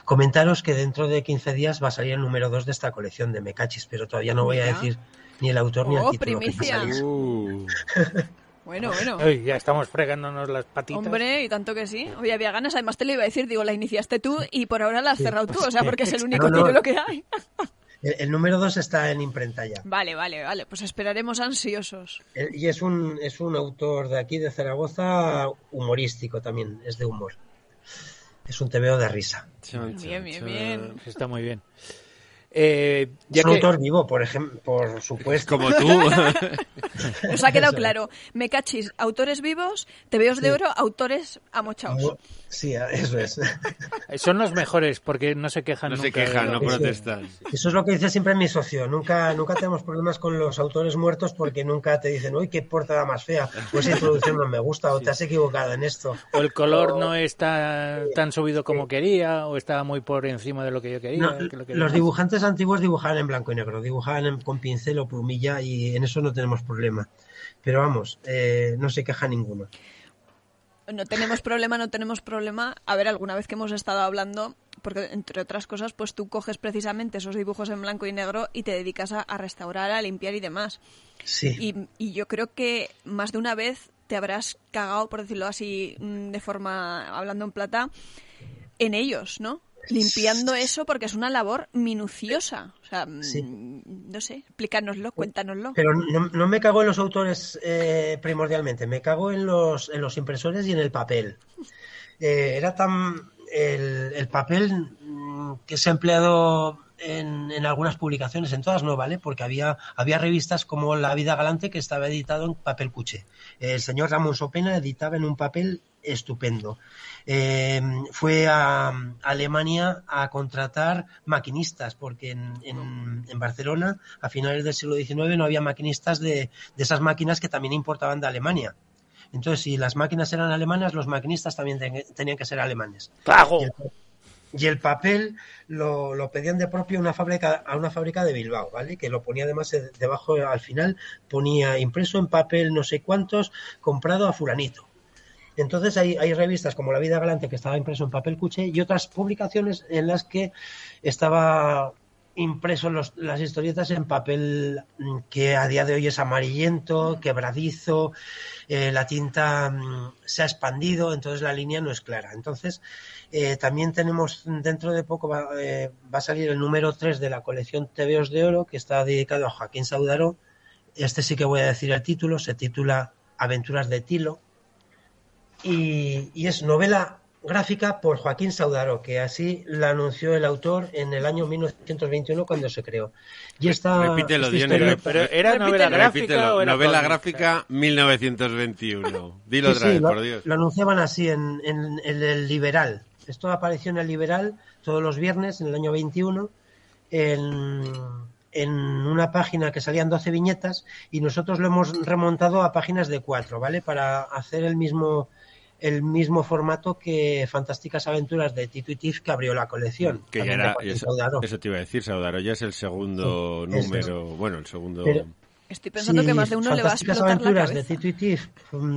[SPEAKER 5] Comentaros que dentro de 15 días va a salir el número 2 de esta colección de Mecachis, pero todavía no voy a decir ni el autor ni el título.
[SPEAKER 4] Primicia.
[SPEAKER 5] Que va a salir.
[SPEAKER 4] Bueno.
[SPEAKER 2] Uy, ya estamos fregándonos las patitas.
[SPEAKER 4] Hombre, y tanto que sí. Hoy había ganas, además te lo iba a decir, digo, la iniciaste tú y por ahora la has cerrado tú, o sea, porque es el único título que hay.
[SPEAKER 5] El número 2 está en imprenta ya.
[SPEAKER 4] Vale, pues esperaremos ansiosos.
[SPEAKER 5] Y es un autor de aquí, de Zaragoza, humorístico también, es de humor. Es un tebeo de risa.
[SPEAKER 4] Bien.
[SPEAKER 2] Está muy bien.
[SPEAKER 5] Es un autor vivo, por ejemplo, por supuesto.
[SPEAKER 3] Como tú.
[SPEAKER 4] Nos ha quedado claro. Mecachis, autores vivos, Tebeos de Oro, autores amochaos.
[SPEAKER 5] Sí, eso es.
[SPEAKER 2] Son los mejores porque no se quejan nunca.
[SPEAKER 3] No se quejan, no protestan.
[SPEAKER 5] Eso es lo que dice siempre mi socio. Nunca tenemos problemas con los autores muertos porque nunca te dicen, uy, qué portada más fea, o esa introducción no me gusta, o te has equivocado en esto.
[SPEAKER 2] O el color no está tan subido como quería, o está muy por encima de lo que yo quería.
[SPEAKER 5] No, los dibujantes antiguos dibujaban en blanco y negro, dibujaban con pincel o plumilla y en eso no tenemos problema. Pero vamos, no se queja ninguno.
[SPEAKER 4] No tenemos problema. A ver, alguna vez que hemos estado hablando, porque entre otras cosas, pues tú coges precisamente esos dibujos en blanco y negro y te dedicas a restaurar, a limpiar y demás.
[SPEAKER 5] Sí.
[SPEAKER 4] Y yo creo que más de una vez te habrás cagado, por decirlo así, de forma, hablando en plata, en ellos, ¿no? Limpiando eso porque es una labor minuciosa. O sea, sí. No sé, explícanoslo, cuéntanoslo.
[SPEAKER 5] Pero no me cago en los autores primordialmente, me cago en los impresores y en el papel. Era tan... El papel que se ha empleado en algunas publicaciones, en todas no, ¿vale? Porque había revistas como La Vida Galante que estaba editado en papel cuché. El señor Ramón Sopena editaba en un papel estupendo. Fue a Alemania a contratar maquinistas porque en Barcelona a finales del siglo XIX no había maquinistas de esas máquinas que también importaban de Alemania. Entonces, si las máquinas eran alemanas, los maquinistas también tenían que ser alemanes.
[SPEAKER 2] ¡Claro!
[SPEAKER 5] Y el papel lo pedían de propio a una fábrica de Bilbao, ¿vale? Que lo ponía además debajo, al final, ponía impreso en papel no sé cuántos, comprado a fulanito. Entonces hay revistas como La Vida Galante que estaba impreso en papel cuché y otras publicaciones en las que estaba impreso las historietas en papel que a día de hoy es amarillento, quebradizo, la tinta se ha expandido, entonces la línea no es clara. Entonces también tenemos, dentro de poco va a salir el número 3 de la colección Tebeos de Oro, que está dedicado a Joaquín Saudaro. Este sí que voy a decir el título, se titula Aventuras de Tilo y es novela gráfica por Joaquín Saudaro, que así la anunció el autor en el año 1921 cuando se creó. Y
[SPEAKER 3] repítelo, Dione,
[SPEAKER 2] pero ¿era novela gráfica o era
[SPEAKER 3] novela gráfica 1921? Dilo otra vez, por Dios.
[SPEAKER 5] Lo anunciaban así en el Liberal. Esto apareció en el Liberal todos los viernes en el año 21 en una página que salían 12 viñetas y nosotros lo hemos remontado a páginas de 4, ¿vale? Para hacer el mismo formato que Fantásticas Aventuras de Tito y Tif, que abrió la colección.
[SPEAKER 3] Que ya era, eso te iba a decir, Saudaro ya es el segundo número, bueno, el segundo...
[SPEAKER 4] Pero, estoy pensando que más de uno le va a explotar
[SPEAKER 5] Fantásticas Aventuras
[SPEAKER 4] la cabeza.
[SPEAKER 5] de Tito y Tif,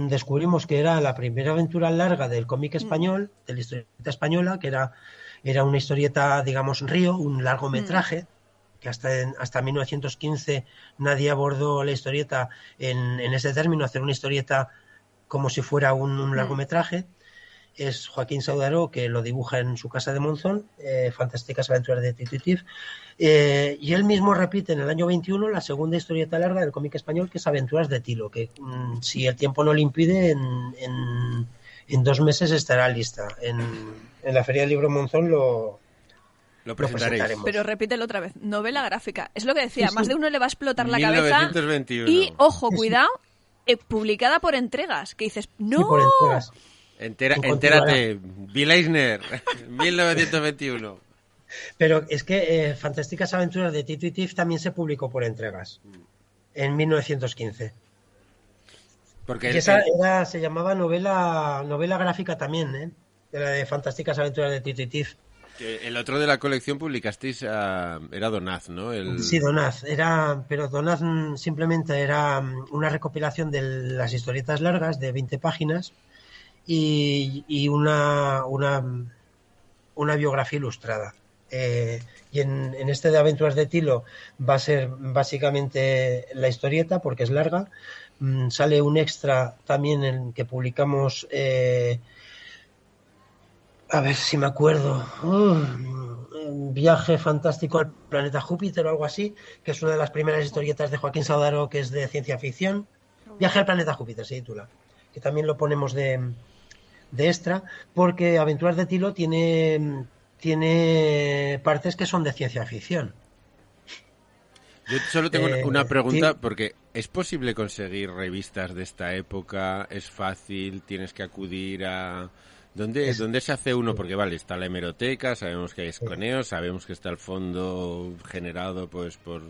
[SPEAKER 5] descubrimos que era la primera aventura larga del cómic español, de la historieta española, que era una historieta, digamos, río, un largometraje, que hasta 1915 nadie abordó la historieta en ese término, hacer una historieta como si fuera un largometraje. es Joaquín Saudaro, que lo dibuja en su casa de Monzón, Fantásticas aventuras de Tito y Tif. Y él mismo repite en el año 21 la segunda historieta larga del cómic español, que es Aventuras de Tilo, que si el tiempo no lo impide, en 2 meses estará lista. En la Feria del Libro Monzón lo presentaremos.
[SPEAKER 4] Pero repítelo otra vez, novela gráfica. Es lo que decía,
[SPEAKER 5] Sí.
[SPEAKER 4] más de uno le va a explotar la
[SPEAKER 3] 1921.
[SPEAKER 4] cabeza. Y, ojo, cuidado, publicada por entregas, que dices, ¡no!
[SPEAKER 5] Sí, por entregas.
[SPEAKER 3] Entérate, Bill Eisner, 1921.
[SPEAKER 5] Pero es que Fantásticas aventuras de Tito y Tif también se publicó por entregas, en 1915.
[SPEAKER 3] Porque
[SPEAKER 5] Y esa se llamaba novela gráfica también, de la de Fantásticas aventuras de Tito y Tif.
[SPEAKER 3] el otro de la colección publicasteis era Donaz, ¿no?
[SPEAKER 5] Sí, Donaz. Pero Donaz simplemente era una recopilación de las historietas largas de 20 páginas y una biografía ilustrada. Y en este de Aventuras de Tilo va a ser básicamente la historieta, porque es larga. Sale un extra también en que publicamos, a ver si me acuerdo, un viaje fantástico al planeta Júpiter o algo así, que es una de las primeras historietas de Joaquín Saudaro, que es de ciencia ficción. Viaje al planeta Júpiter se titula, que también lo ponemos de extra, porque Aventuras de Tilo tiene partes que son de ciencia ficción.
[SPEAKER 3] Yo solo tengo una pregunta, porque ¿es posible conseguir revistas de esta época? ¿Es fácil? ¿Tienes que acudir a...? ¿Dónde se hace uno? Porque vale, está la hemeroteca, sabemos que hay escaneos, sabemos que está el fondo generado pues por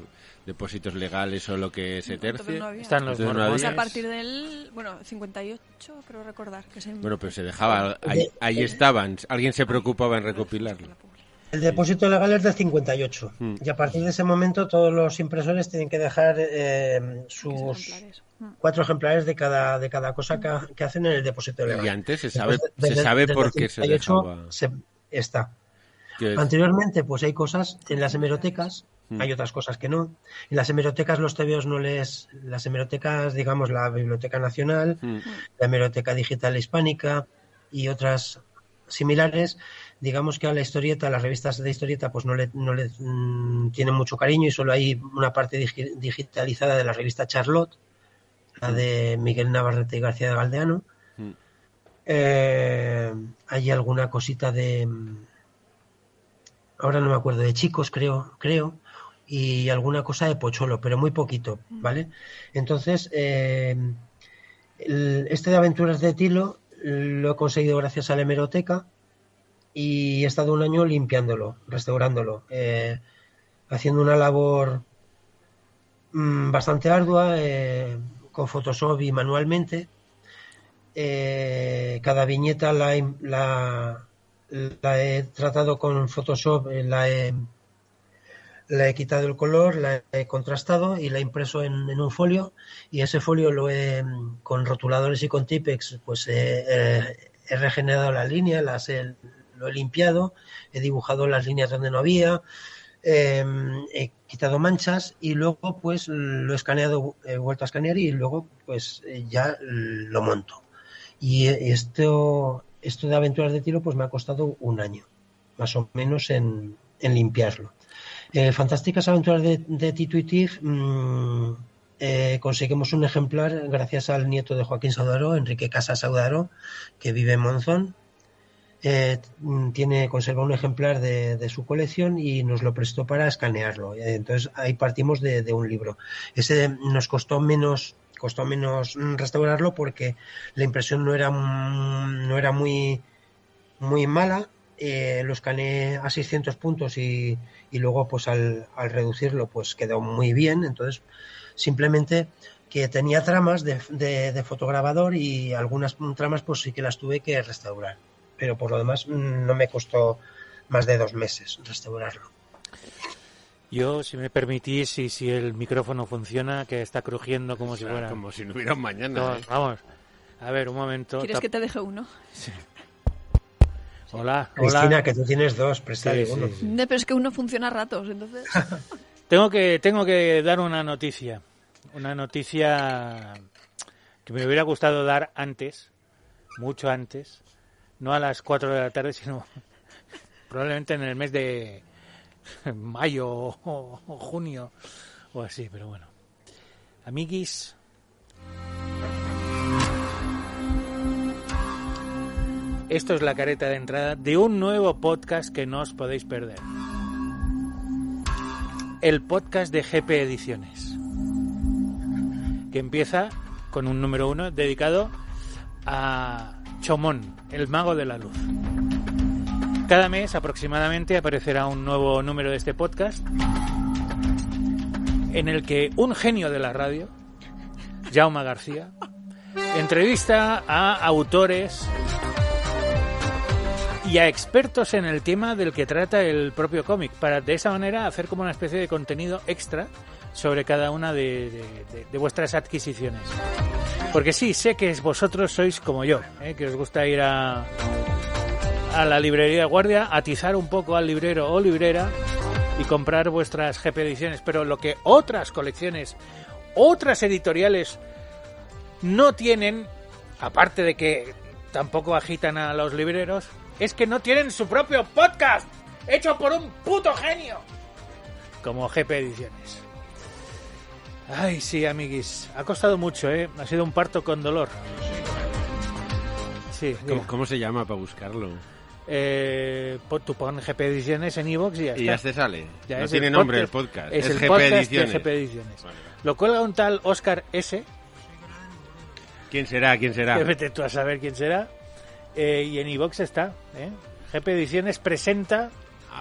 [SPEAKER 3] depósitos legales o lo que se tercie.
[SPEAKER 4] No
[SPEAKER 2] Están los
[SPEAKER 3] Entonces,
[SPEAKER 2] mormones.
[SPEAKER 4] a partir del 58, creo recordar que se...
[SPEAKER 3] Bueno, pero se dejaba, ahí estaban, alguien se preocupaba en recopilarlo.
[SPEAKER 5] El depósito legal es del 58 y a partir de ese momento todos los impresores tienen que dejar sus 4 ejemplares de cada cosa que hacen en el depósito legal.
[SPEAKER 3] Y antes se sabe por qué se dejaba.
[SPEAKER 5] Está. Anteriormente, pues hay cosas en las hemerotecas, hay otras cosas que no. En las hemerotecas los tebeos no les... Las hemerotecas, digamos, la Biblioteca Nacional, la Hemeroteca Digital Hispánica y otras similares, digamos que a la historieta, a las revistas de historieta, pues no le tienen mucho cariño, y solo hay una parte digitalizada de la revista Charlotte, la de Miguel Navarrete y García de Galdeano. Hay alguna cosita de... Ahora no me acuerdo, de Chicos, creo, y alguna cosa de Pocholo, pero muy poquito, ¿vale? Entonces, este de Aventuras de Tilo lo he conseguido gracias a la hemeroteca y he estado un año limpiándolo, restaurándolo, haciendo una labor bastante ardua, con Photoshop y manualmente. Cada viñeta la he tratado con Photoshop, la he quitado el color, la he contrastado y la he impreso en un folio, y ese folio con rotuladores y con Tipex pues he regenerado las líneas, lo he limpiado, he dibujado las líneas donde no había, he quitado manchas y luego pues lo he escaneado, he vuelto a escanear y luego pues ya lo monto. Y esto de Aventuras de Tilo pues me ha costado un año más o menos en limpiarlo. Fantásticas aventuras de Tito y Tif, conseguimos un ejemplar gracias al nieto de Joaquín Saudaro, Enrique Casas Saudaro, que vive en Monzón. Conserva un ejemplar de su colección y nos lo prestó para escanearlo. Entonces ahí partimos de un libro. Ese nos costó menos restaurarlo porque la impresión no era muy mala. Lo escaneé a 600 puntos y luego pues al reducirlo pues quedó muy bien. Entonces simplemente que tenía tramas de fotograbador y algunas tramas pues sí que las tuve que restaurar, pero por lo demás no me costó más de 2 meses restaurarlo.
[SPEAKER 2] Yo, si me permitís, y si el micrófono funciona, que está crujiendo como si fuera...
[SPEAKER 3] Como si no hubiera un mañana.
[SPEAKER 2] No, vamos, a ver, un momento.
[SPEAKER 4] ¿Quieres que te deje uno?
[SPEAKER 2] Sí. Hola,
[SPEAKER 5] Cristina,
[SPEAKER 2] hola.
[SPEAKER 5] que tú tienes 2, préstale uno.
[SPEAKER 2] Sí.
[SPEAKER 4] Pero es que uno funciona a ratos, entonces...
[SPEAKER 2] Tengo que dar una noticia que me hubiera gustado dar antes, mucho antes, No a las 4 de la tarde, sino probablemente en el mes de mayo o junio o así, pero bueno. Amiguis, esto es la careta de entrada de un nuevo podcast que no os podéis perder. El podcast de GP Ediciones, que empieza con un número 1 dedicado a Chomón, el mago de la luz. Cada mes aproximadamente aparecerá un nuevo número de este podcast en el que un genio de la radio, Jaume García, entrevista a autores y a expertos en el tema del que trata el propio cómic, para de esa manera hacer como una especie de contenido extra sobre cada una de vuestras adquisiciones. Porque sí, sé que vosotros sois como yo, que os gusta ir a la librería de guardia, atizar un poco al librero o librera y comprar vuestras GP Ediciones, pero lo que otras colecciones, otras editoriales no tienen, aparte de que tampoco agitan a los libreros, es que no tienen su propio podcast hecho por un puto genio como GP Ediciones. Ay, sí, amiguis, ha costado mucho, ha sido un parto con dolor. Sí.
[SPEAKER 3] ¿Cómo se llama para buscarlo?
[SPEAKER 2] Tú pon GP Ediciones en iVoox y ya está.
[SPEAKER 3] Y ya te sale.
[SPEAKER 2] Ya
[SPEAKER 3] no
[SPEAKER 2] es
[SPEAKER 3] tiene nombre el podcast.
[SPEAKER 2] Es el
[SPEAKER 3] GP
[SPEAKER 2] podcast
[SPEAKER 3] Ediciones.
[SPEAKER 2] de GP Ediciones.
[SPEAKER 3] Vale.
[SPEAKER 2] Lo cuelga un tal Óscar S.
[SPEAKER 3] ¿Quién será?
[SPEAKER 2] Vete tú a saber quién será. Y en iVoox está. GP Ediciones presenta.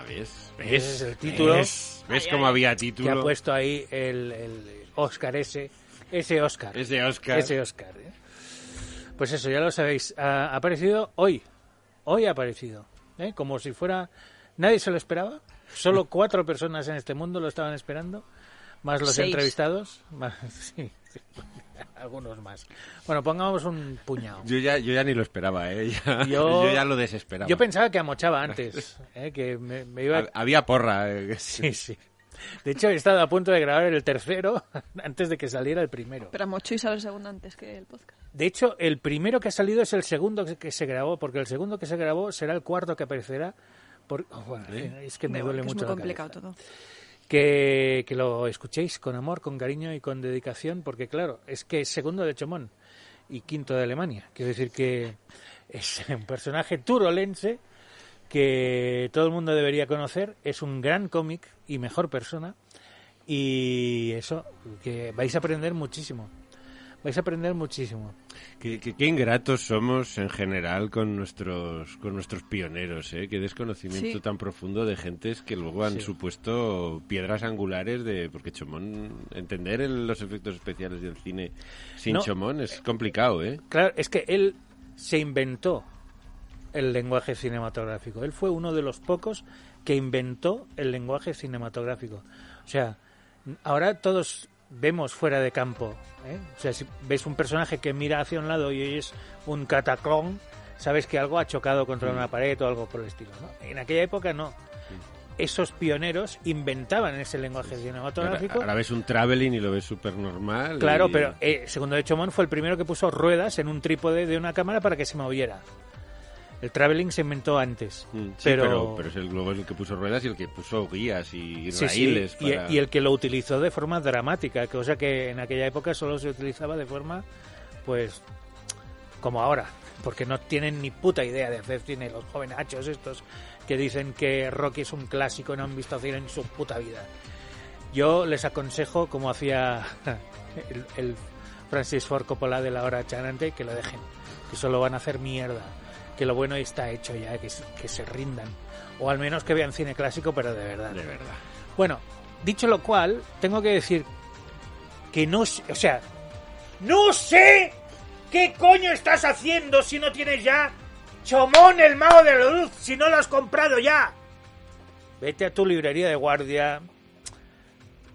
[SPEAKER 3] ¿Ves?
[SPEAKER 2] Es el título.
[SPEAKER 3] ¿Ves cómo había título?
[SPEAKER 2] Que ha puesto ahí el Óscar S. Ese Óscar. Pues eso, ya lo sabéis. Ha aparecido hoy. Hoy ha aparecido. Como si fuera... Nadie se lo esperaba. Solo 4 personas en este mundo lo estaban esperando. Más los
[SPEAKER 4] 6
[SPEAKER 2] entrevistados. Sí, algunos más. Bueno, pongamos un puñado.
[SPEAKER 3] Yo ya ni lo esperaba, yo ya lo desesperaba.
[SPEAKER 2] Yo pensaba que amochaba antes. Que me iba...
[SPEAKER 3] Había porra.
[SPEAKER 2] Sí. De hecho, he estado a punto de grabar el tercero antes de que saliera el primero.
[SPEAKER 4] Pero amochó y sabe el segundo antes que el podcast.
[SPEAKER 2] De hecho, el primero que ha salido es el segundo que se grabó, porque el segundo que se grabó será el cuarto que aparecerá. Es que me duele mucho
[SPEAKER 4] es muy
[SPEAKER 2] la
[SPEAKER 4] complicado
[SPEAKER 2] cabeza.
[SPEAKER 4] todo.
[SPEAKER 2] Que lo escuchéis con amor, con cariño y con dedicación, porque claro, es que es segundo de Chomón y quinto de Alemania. Quiero decir que es un personaje turolense que todo el mundo debería conocer, es un gran cómic y mejor persona, y eso, que vais a aprender muchísimo.
[SPEAKER 3] Qué ingratos somos en general con nuestros pioneros, qué desconocimiento tan profundo de gentes que luego han supuesto piedras angulares porque Chomón, entender los efectos especiales del cine sin Chomón es complicado,
[SPEAKER 2] Claro, es que él se inventó el lenguaje cinematográfico. Él fue uno de los pocos que inventó el lenguaje cinematográfico. O sea, ahora todos vemos fuera de campo, O sea, si ves un personaje que mira hacia un lado y es un cataclón, sabes que algo ha chocado contra una pared o algo por el estilo, ¿no? En aquella época no. Esos pioneros inventaban ese lenguaje cinematográfico.
[SPEAKER 3] Ahora ves un traveling y lo ves súper normal.
[SPEAKER 2] Claro, pero segundo de Chomón fue el primero que puso ruedas en un trípode de una cámara para que se moviera. El traveling se inventó antes.
[SPEAKER 3] Pero es el globo el que puso ruedas y el que puso guías y raíles.
[SPEAKER 2] Sí. Y el que lo utilizó de forma dramática, cosa que en aquella época solo se utilizaba de forma, pues, como ahora. Porque no tienen ni puta idea de hacer cine los jovenachos estos que dicen que Rocky es un clásico y no han visto cine en su puta vida. Yo les aconsejo, como hacía el Francis Ford Coppola de La Hora Chanante, que lo dejen, que solo van a hacer mierda. Que lo bueno está hecho ya, que se rindan. O al menos que vean cine clásico, pero de verdad.
[SPEAKER 3] De verdad.
[SPEAKER 2] Bueno, dicho lo cual, tengo que decir que no sé qué coño estás haciendo si no tienes ya Chomón, el mago de la luz, si no lo has comprado ya. Vete a tu librería de guardia,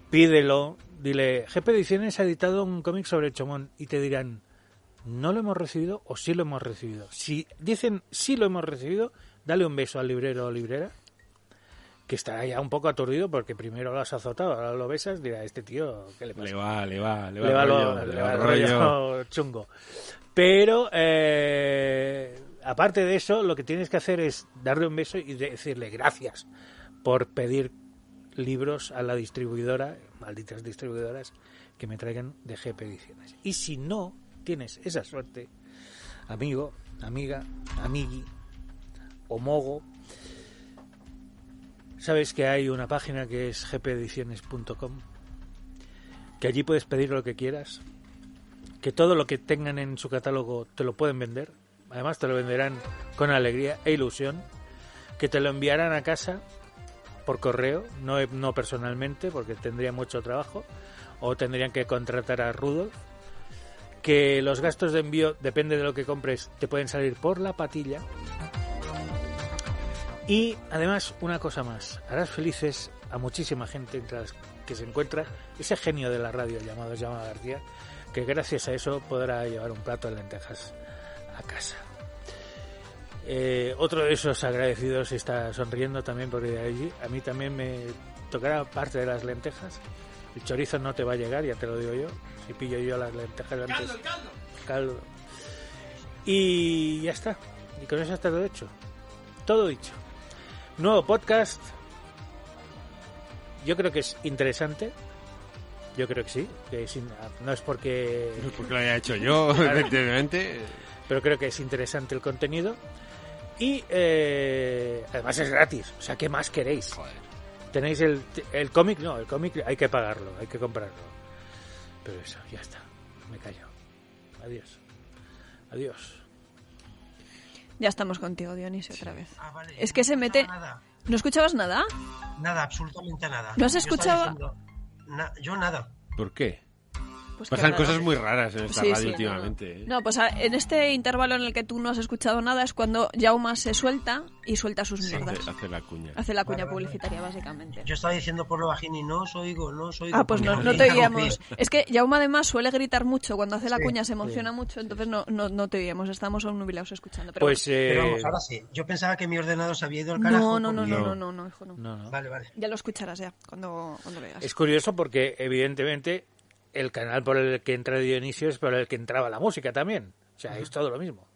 [SPEAKER 2] pídelo, dile, GP Ediciones ha editado un cómic sobre Chomón, y te dirán, no lo hemos recibido o sí lo hemos recibido. Si dicen sí lo hemos recibido, dale un beso al librero o librera, que estará ya un poco aturdido porque primero lo has azotado, ahora lo besas, dirá, este tío, ¿qué le pasa?
[SPEAKER 3] Le va rollo
[SPEAKER 2] chungo. Pero aparte de eso, lo que tienes que hacer es darle un beso y decirle gracias por pedir libros a la distribuidora, malditas distribuidoras, que me traigan de GP Ediciones. Y si no tienes esa suerte, amigo, amiga, amigui, homogo, sabes que hay una página que es gpediciones.com, que allí puedes pedir lo que quieras, que todo lo que tengan en su catálogo te lo pueden vender, además te lo venderán con alegría e ilusión, que te lo enviarán a casa por correo, no personalmente, porque tendría mucho trabajo, o tendrían que contratar a Rudolf, que los gastos de envío, depende de lo que compres, te pueden salir por la patilla. Y además, una cosa más, harás felices a muchísima gente entre las que se encuentra ese genio de la radio llamado Jaume García, que gracias a eso podrá llevar un plato de lentejas a casa. Otro de esos agradecidos está sonriendo también, porque allí a mí también me tocará parte de las lentejas. El chorizo no te va a llegar, ya te lo digo yo, si pillo yo las lentejas antes. Caldo. Y ya está, y con eso está todo dicho. Nuevo podcast, yo creo que es interesante, yo creo que sí, no es porque...
[SPEAKER 3] No es porque lo haya hecho yo, efectivamente.
[SPEAKER 2] Pero creo que es interesante el contenido y además es gratis, o sea, ¿qué más queréis?
[SPEAKER 3] Joder.
[SPEAKER 2] Tenéis el cómic, no, el cómic hay que pagarlo, hay que comprarlo. Pero eso, ya está, me callo. Adiós.
[SPEAKER 4] Ya estamos contigo, Dionisio, otra vez.
[SPEAKER 5] Vale,
[SPEAKER 4] es que se mete...
[SPEAKER 5] Nada.
[SPEAKER 4] ¿No escuchabas nada?
[SPEAKER 5] Nada, absolutamente nada.
[SPEAKER 4] ¿No has escuchado?
[SPEAKER 5] Yo nada.
[SPEAKER 3] ¿Por qué?
[SPEAKER 4] Pues
[SPEAKER 3] Pasan
[SPEAKER 4] que
[SPEAKER 3] cosas
[SPEAKER 4] raro.
[SPEAKER 3] muy raras en esta
[SPEAKER 4] Sí,
[SPEAKER 3] radio
[SPEAKER 4] sí,
[SPEAKER 3] últimamente.
[SPEAKER 4] No, pues en este intervalo en el que tú no has escuchado nada es cuando Jaume se suelta y suelta sus mierdas.
[SPEAKER 3] Hace la cuña.
[SPEAKER 4] Hace la cuña
[SPEAKER 5] Vale.
[SPEAKER 4] publicitaria, básicamente.
[SPEAKER 5] Yo estaba diciendo por lo bajín y no os oigo.
[SPEAKER 4] Ah, pues no te oíamos. Es que Jaume además suele gritar mucho cuando hace la
[SPEAKER 5] Sí,
[SPEAKER 4] cuña, se emociona mucho, entonces no te oíamos, estamos obnubilados escuchando. Pero
[SPEAKER 2] Pues
[SPEAKER 5] Pero vamos, ahora sí. Yo pensaba que mi ordenador se había ido al carajo.
[SPEAKER 4] no,
[SPEAKER 5] porque-
[SPEAKER 4] hijo, no.
[SPEAKER 2] no.
[SPEAKER 5] Vale.
[SPEAKER 4] Ya lo escucharás ya, cuando veas.
[SPEAKER 2] Es curioso porque evidentemente el canal por el que entra Dionisio es por el que entraba la música también. O sea, es todo lo mismo.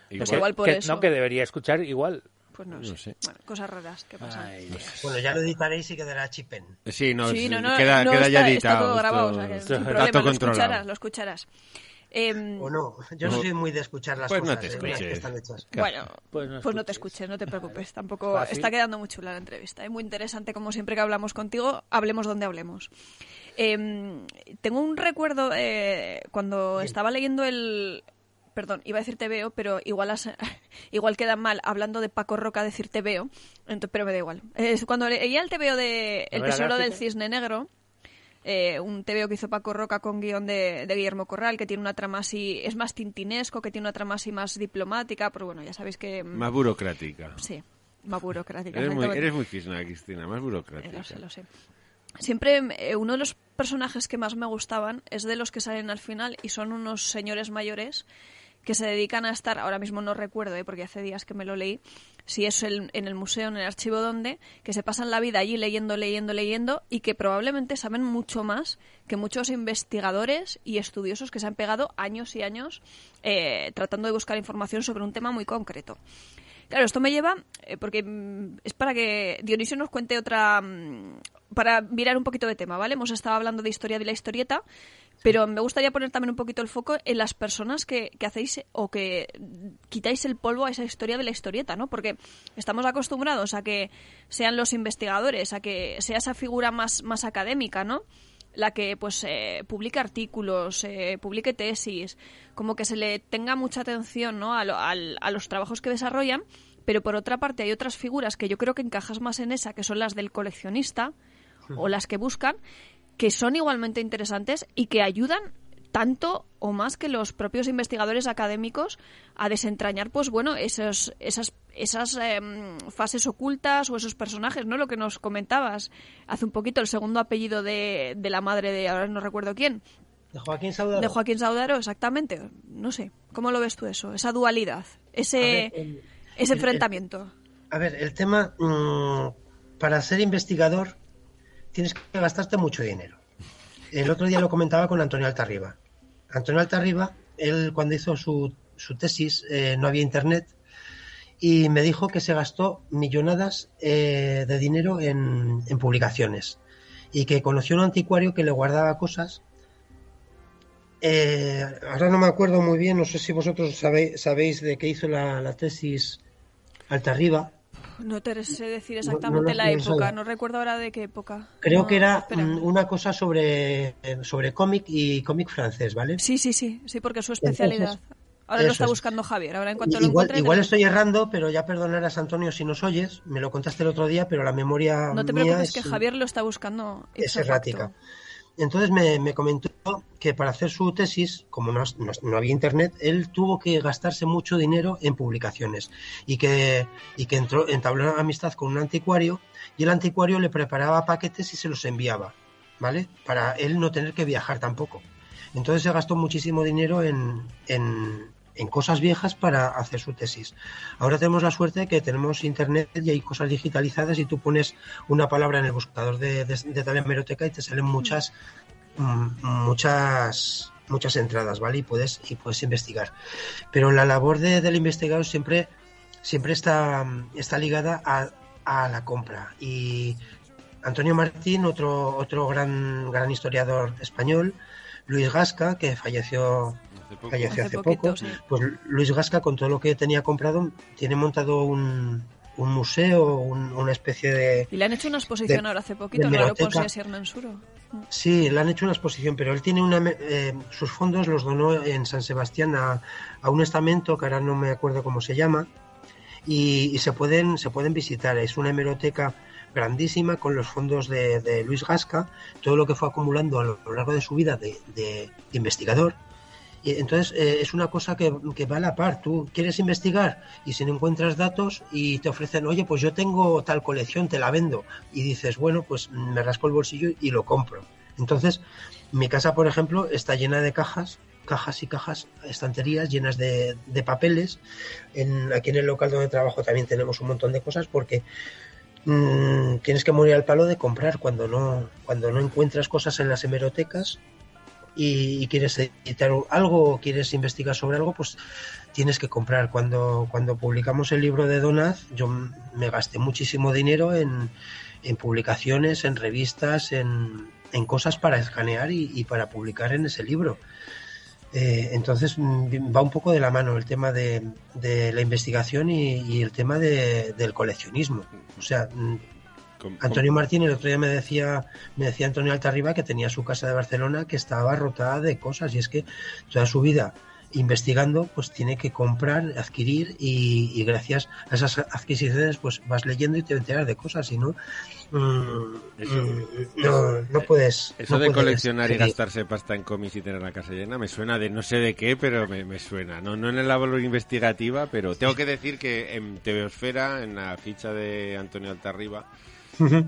[SPEAKER 4] Pues igual por
[SPEAKER 2] que,
[SPEAKER 4] eso.
[SPEAKER 2] No, que debería escuchar igual.
[SPEAKER 4] Pues no
[SPEAKER 3] No
[SPEAKER 4] sé.
[SPEAKER 3] sé.
[SPEAKER 4] Bueno, cosas raras que pasan.
[SPEAKER 2] Ay, Dios.
[SPEAKER 5] Bueno, ya lo editaréis y quedará chipen.
[SPEAKER 3] Sí, no,
[SPEAKER 4] Sí, no,
[SPEAKER 3] queda ya editado.
[SPEAKER 4] está todo grabado, o sea que
[SPEAKER 3] esto
[SPEAKER 4] sin
[SPEAKER 3] está
[SPEAKER 4] problema,
[SPEAKER 3] todo
[SPEAKER 4] lo
[SPEAKER 3] controlado.
[SPEAKER 4] escucharás.
[SPEAKER 5] O no, yo no soy muy de escuchar las
[SPEAKER 3] Pues no
[SPEAKER 5] cosas
[SPEAKER 3] te
[SPEAKER 5] una vez
[SPEAKER 3] escuches.
[SPEAKER 5] que están hechas.
[SPEAKER 4] Bueno,
[SPEAKER 2] Pues no
[SPEAKER 4] pues no te
[SPEAKER 2] escuches.
[SPEAKER 4] escuches, no te preocupes. Tampoco
[SPEAKER 2] Fácil.
[SPEAKER 4] está quedando muy chula la entrevista. Es muy interesante, como siempre que hablamos contigo, hablemos donde hablemos. Tengo un recuerdo cuando estaba leyendo Perdón, iba a decir TVO, pero igual queda mal hablando de Paco Roca decir TVO, pero me da igual. Cuando leía el TVO de El
[SPEAKER 2] ¿Novela
[SPEAKER 4] Tesoro del
[SPEAKER 2] gráfica?
[SPEAKER 4] Cisne Negro, un TVO que hizo Paco Roca con guión de Guillermo Corral, que tiene una trama así, es más tintinesco, que tiene una trama así más diplomática, pero bueno, ya sabéis que...
[SPEAKER 3] Más burocrática.
[SPEAKER 4] Sí, más burocrática.
[SPEAKER 3] Eres
[SPEAKER 4] exactamente.
[SPEAKER 3] muy Kirchner, Cristina, más burocrática.
[SPEAKER 4] Lo sé. Siempre uno de los personajes que más me gustaban es de los que salen al final y son unos señores mayores que se dedican a estar, ahora mismo no recuerdo, porque hace días que me lo leí, si es en el museo, en el archivo donde, que se pasan la vida allí leyendo y que probablemente saben mucho más que muchos investigadores y estudiosos que se han pegado años y años tratando de buscar información sobre un tema muy concreto. Claro, esto me lleva, porque es para que Dionisio nos cuente para virar un poquito de tema, ¿vale? Hemos estado hablando de historia de la historieta, pero me gustaría poner también un poquito el foco en las personas que hacéis o que quitáis el polvo a esa historia de la historieta, ¿no? Porque estamos acostumbrados a que sean los investigadores, a que sea esa figura más académica, ¿no? La que pues publique artículos, publique tesis, como que se le tenga mucha atención, ¿no? a los trabajos que desarrollan, pero por otra parte hay otras figuras que yo creo que encajas más en esa, que son las del coleccionista o las que buscan, que son igualmente interesantes y que ayudan tanto o más que los propios investigadores académicos a desentrañar, pues bueno, esas fases ocultas o esos personajes, ¿no? Lo que nos comentabas hace un poquito, el segundo apellido de la madre de, ahora no recuerdo quién.
[SPEAKER 5] ¿De Joaquín Saudaro?
[SPEAKER 4] De Joaquín Saudaro, exactamente. No sé, ¿cómo lo ves tú eso? Esa dualidad, ese enfrentamiento.
[SPEAKER 5] El tema, para ser investigador tienes que gastarte mucho dinero. El otro día lo comentaba con Antonio Altarriba. Antonio Altarriba, él cuando hizo su tesis no había internet y me dijo que se gastó millonadas de dinero en publicaciones y que conoció un anticuario que le guardaba cosas. Ahora no me acuerdo muy bien, no sé si vosotros sabéis de qué hizo la tesis Altarriba.
[SPEAKER 4] No te sé decir exactamente la época, no recuerdo ahora de qué época.
[SPEAKER 5] Creo que era una cosa sobre cómic y cómic francés, ¿vale?
[SPEAKER 4] Sí, porque es su especialidad.
[SPEAKER 5] Entonces,
[SPEAKER 4] ahora lo está buscando Javier, ahora en cuanto lo
[SPEAKER 5] igual,
[SPEAKER 4] encuentre...
[SPEAKER 5] Igual estoy errando, pero ya perdonarás, Antonio, si nos oyes, me lo contaste el otro día, pero la memoria
[SPEAKER 4] no te preocupes, que Javier lo está buscando.
[SPEAKER 5] Es errática. Entonces me comentó que para hacer su tesis, como no había internet, él tuvo que gastarse mucho dinero en publicaciones y que entabló amistad con un anticuario y el anticuario le preparaba paquetes y se los enviaba, ¿vale? Para él no tener que viajar tampoco. Entonces se gastó muchísimo dinero en cosas viejas para hacer su tesis. Ahora tenemos la suerte de que tenemos internet y hay cosas digitalizadas y tú pones una palabra en el buscador de tal hemeroteca y te salen muchas entradas, ¿vale? Y puedes investigar. Pero la labor del investigador siempre está ligada a la compra. Y Antonio Martín, otro gran historiador español, Luis Gasca, que falleció hace poco, sí. Pues Luis Gasca, con todo lo que tenía comprado, tiene montado un museo, una especie de...
[SPEAKER 4] Y le han hecho una exposición ahora hace poquito, claro, por si es Hernán-Suro.
[SPEAKER 5] Sí, le han hecho una exposición, pero él tiene sus fondos los donó en San Sebastián a un estamento que ahora no me acuerdo cómo se llama, y se pueden visitar. Es una hemeroteca grandísima con los fondos de Luis Gasca, todo lo que fue acumulando a lo largo de su vida de investigador. Y entonces es una cosa que va a la par. Tú quieres investigar y si no encuentras datos y te ofrecen, oye, pues yo tengo tal colección, te la vendo, y dices, bueno, pues me rasco el bolsillo y lo compro. Entonces mi casa, por ejemplo, está llena de cajas y cajas, estanterías llenas de papeles. Aquí en el local donde trabajo también tenemos un montón de cosas porque tienes que morir al palo de comprar cuando no encuentras cosas en las hemerotecas y quieres editar algo o quieres investigar sobre algo, pues tienes que comprar. Cuando publicamos el libro de Donaz, yo me gasté muchísimo dinero en publicaciones, en revistas, en cosas para escanear y para publicar en ese libro. Entonces va un poco de la mano el tema de la investigación y el tema del coleccionismo. O sea, Antonio Martín el otro día me decía Antonio Altarriba que tenía su casa de Barcelona que estaba abarrotada de cosas, y es que toda su vida investigando pues tiene que comprar, adquirir y gracias a esas adquisiciones pues vas leyendo y te enteras de cosas, y no puedes.
[SPEAKER 3] Eso de coleccionar y gastarse pasta en cómics y tener la casa llena me suena de no sé de qué, pero me suena. No en la labor investigativa, pero tengo que decir que en Tebeosfera, en la ficha de Antonio Altarriba,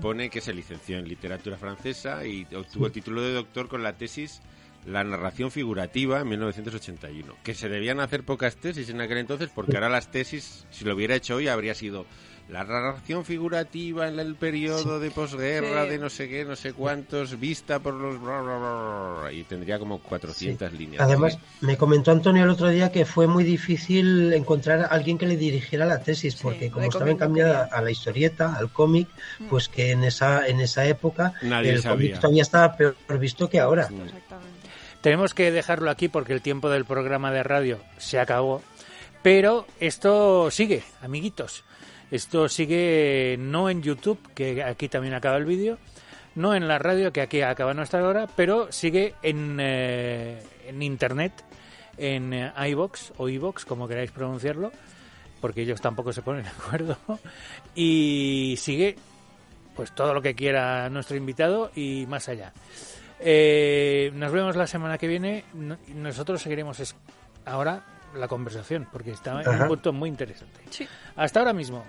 [SPEAKER 3] pone que se licenció en literatura francesa y obtuvo el título de doctor con la tesis La narración figurativa en 1981. Que se debían hacer pocas tesis en aquel entonces, porque ahora las tesis, si lo hubiera hecho hoy, habría sido la narración figurativa en el periodo de posguerra, de no sé qué, no sé cuántos, vista por los... y tendría como 400 líneas.
[SPEAKER 5] Además, me comentó Antonio el otro día que fue muy difícil encontrar a alguien que le dirigiera la tesis, porque como estaba encaminada a la historieta, al cómic, pues que en esa época el cómic todavía estaba peor visto que ahora.
[SPEAKER 4] Exactamente.
[SPEAKER 2] Tenemos que dejarlo aquí porque el tiempo del programa de radio se acabó, pero esto sigue, amiguitos. Esto sigue no en YouTube, que aquí también acaba el vídeo, no en la radio, que aquí acaba nuestra hora, pero sigue en Internet, en iVoox o iVoox, como queráis pronunciarlo, porque ellos tampoco se ponen de acuerdo, y sigue pues todo lo que quiera nuestro invitado y más allá. Nos vemos la semana que viene. Nosotros seguiremos ahora la conversación porque está en un punto muy interesante.
[SPEAKER 4] Sí.
[SPEAKER 2] Hasta ahora mismo.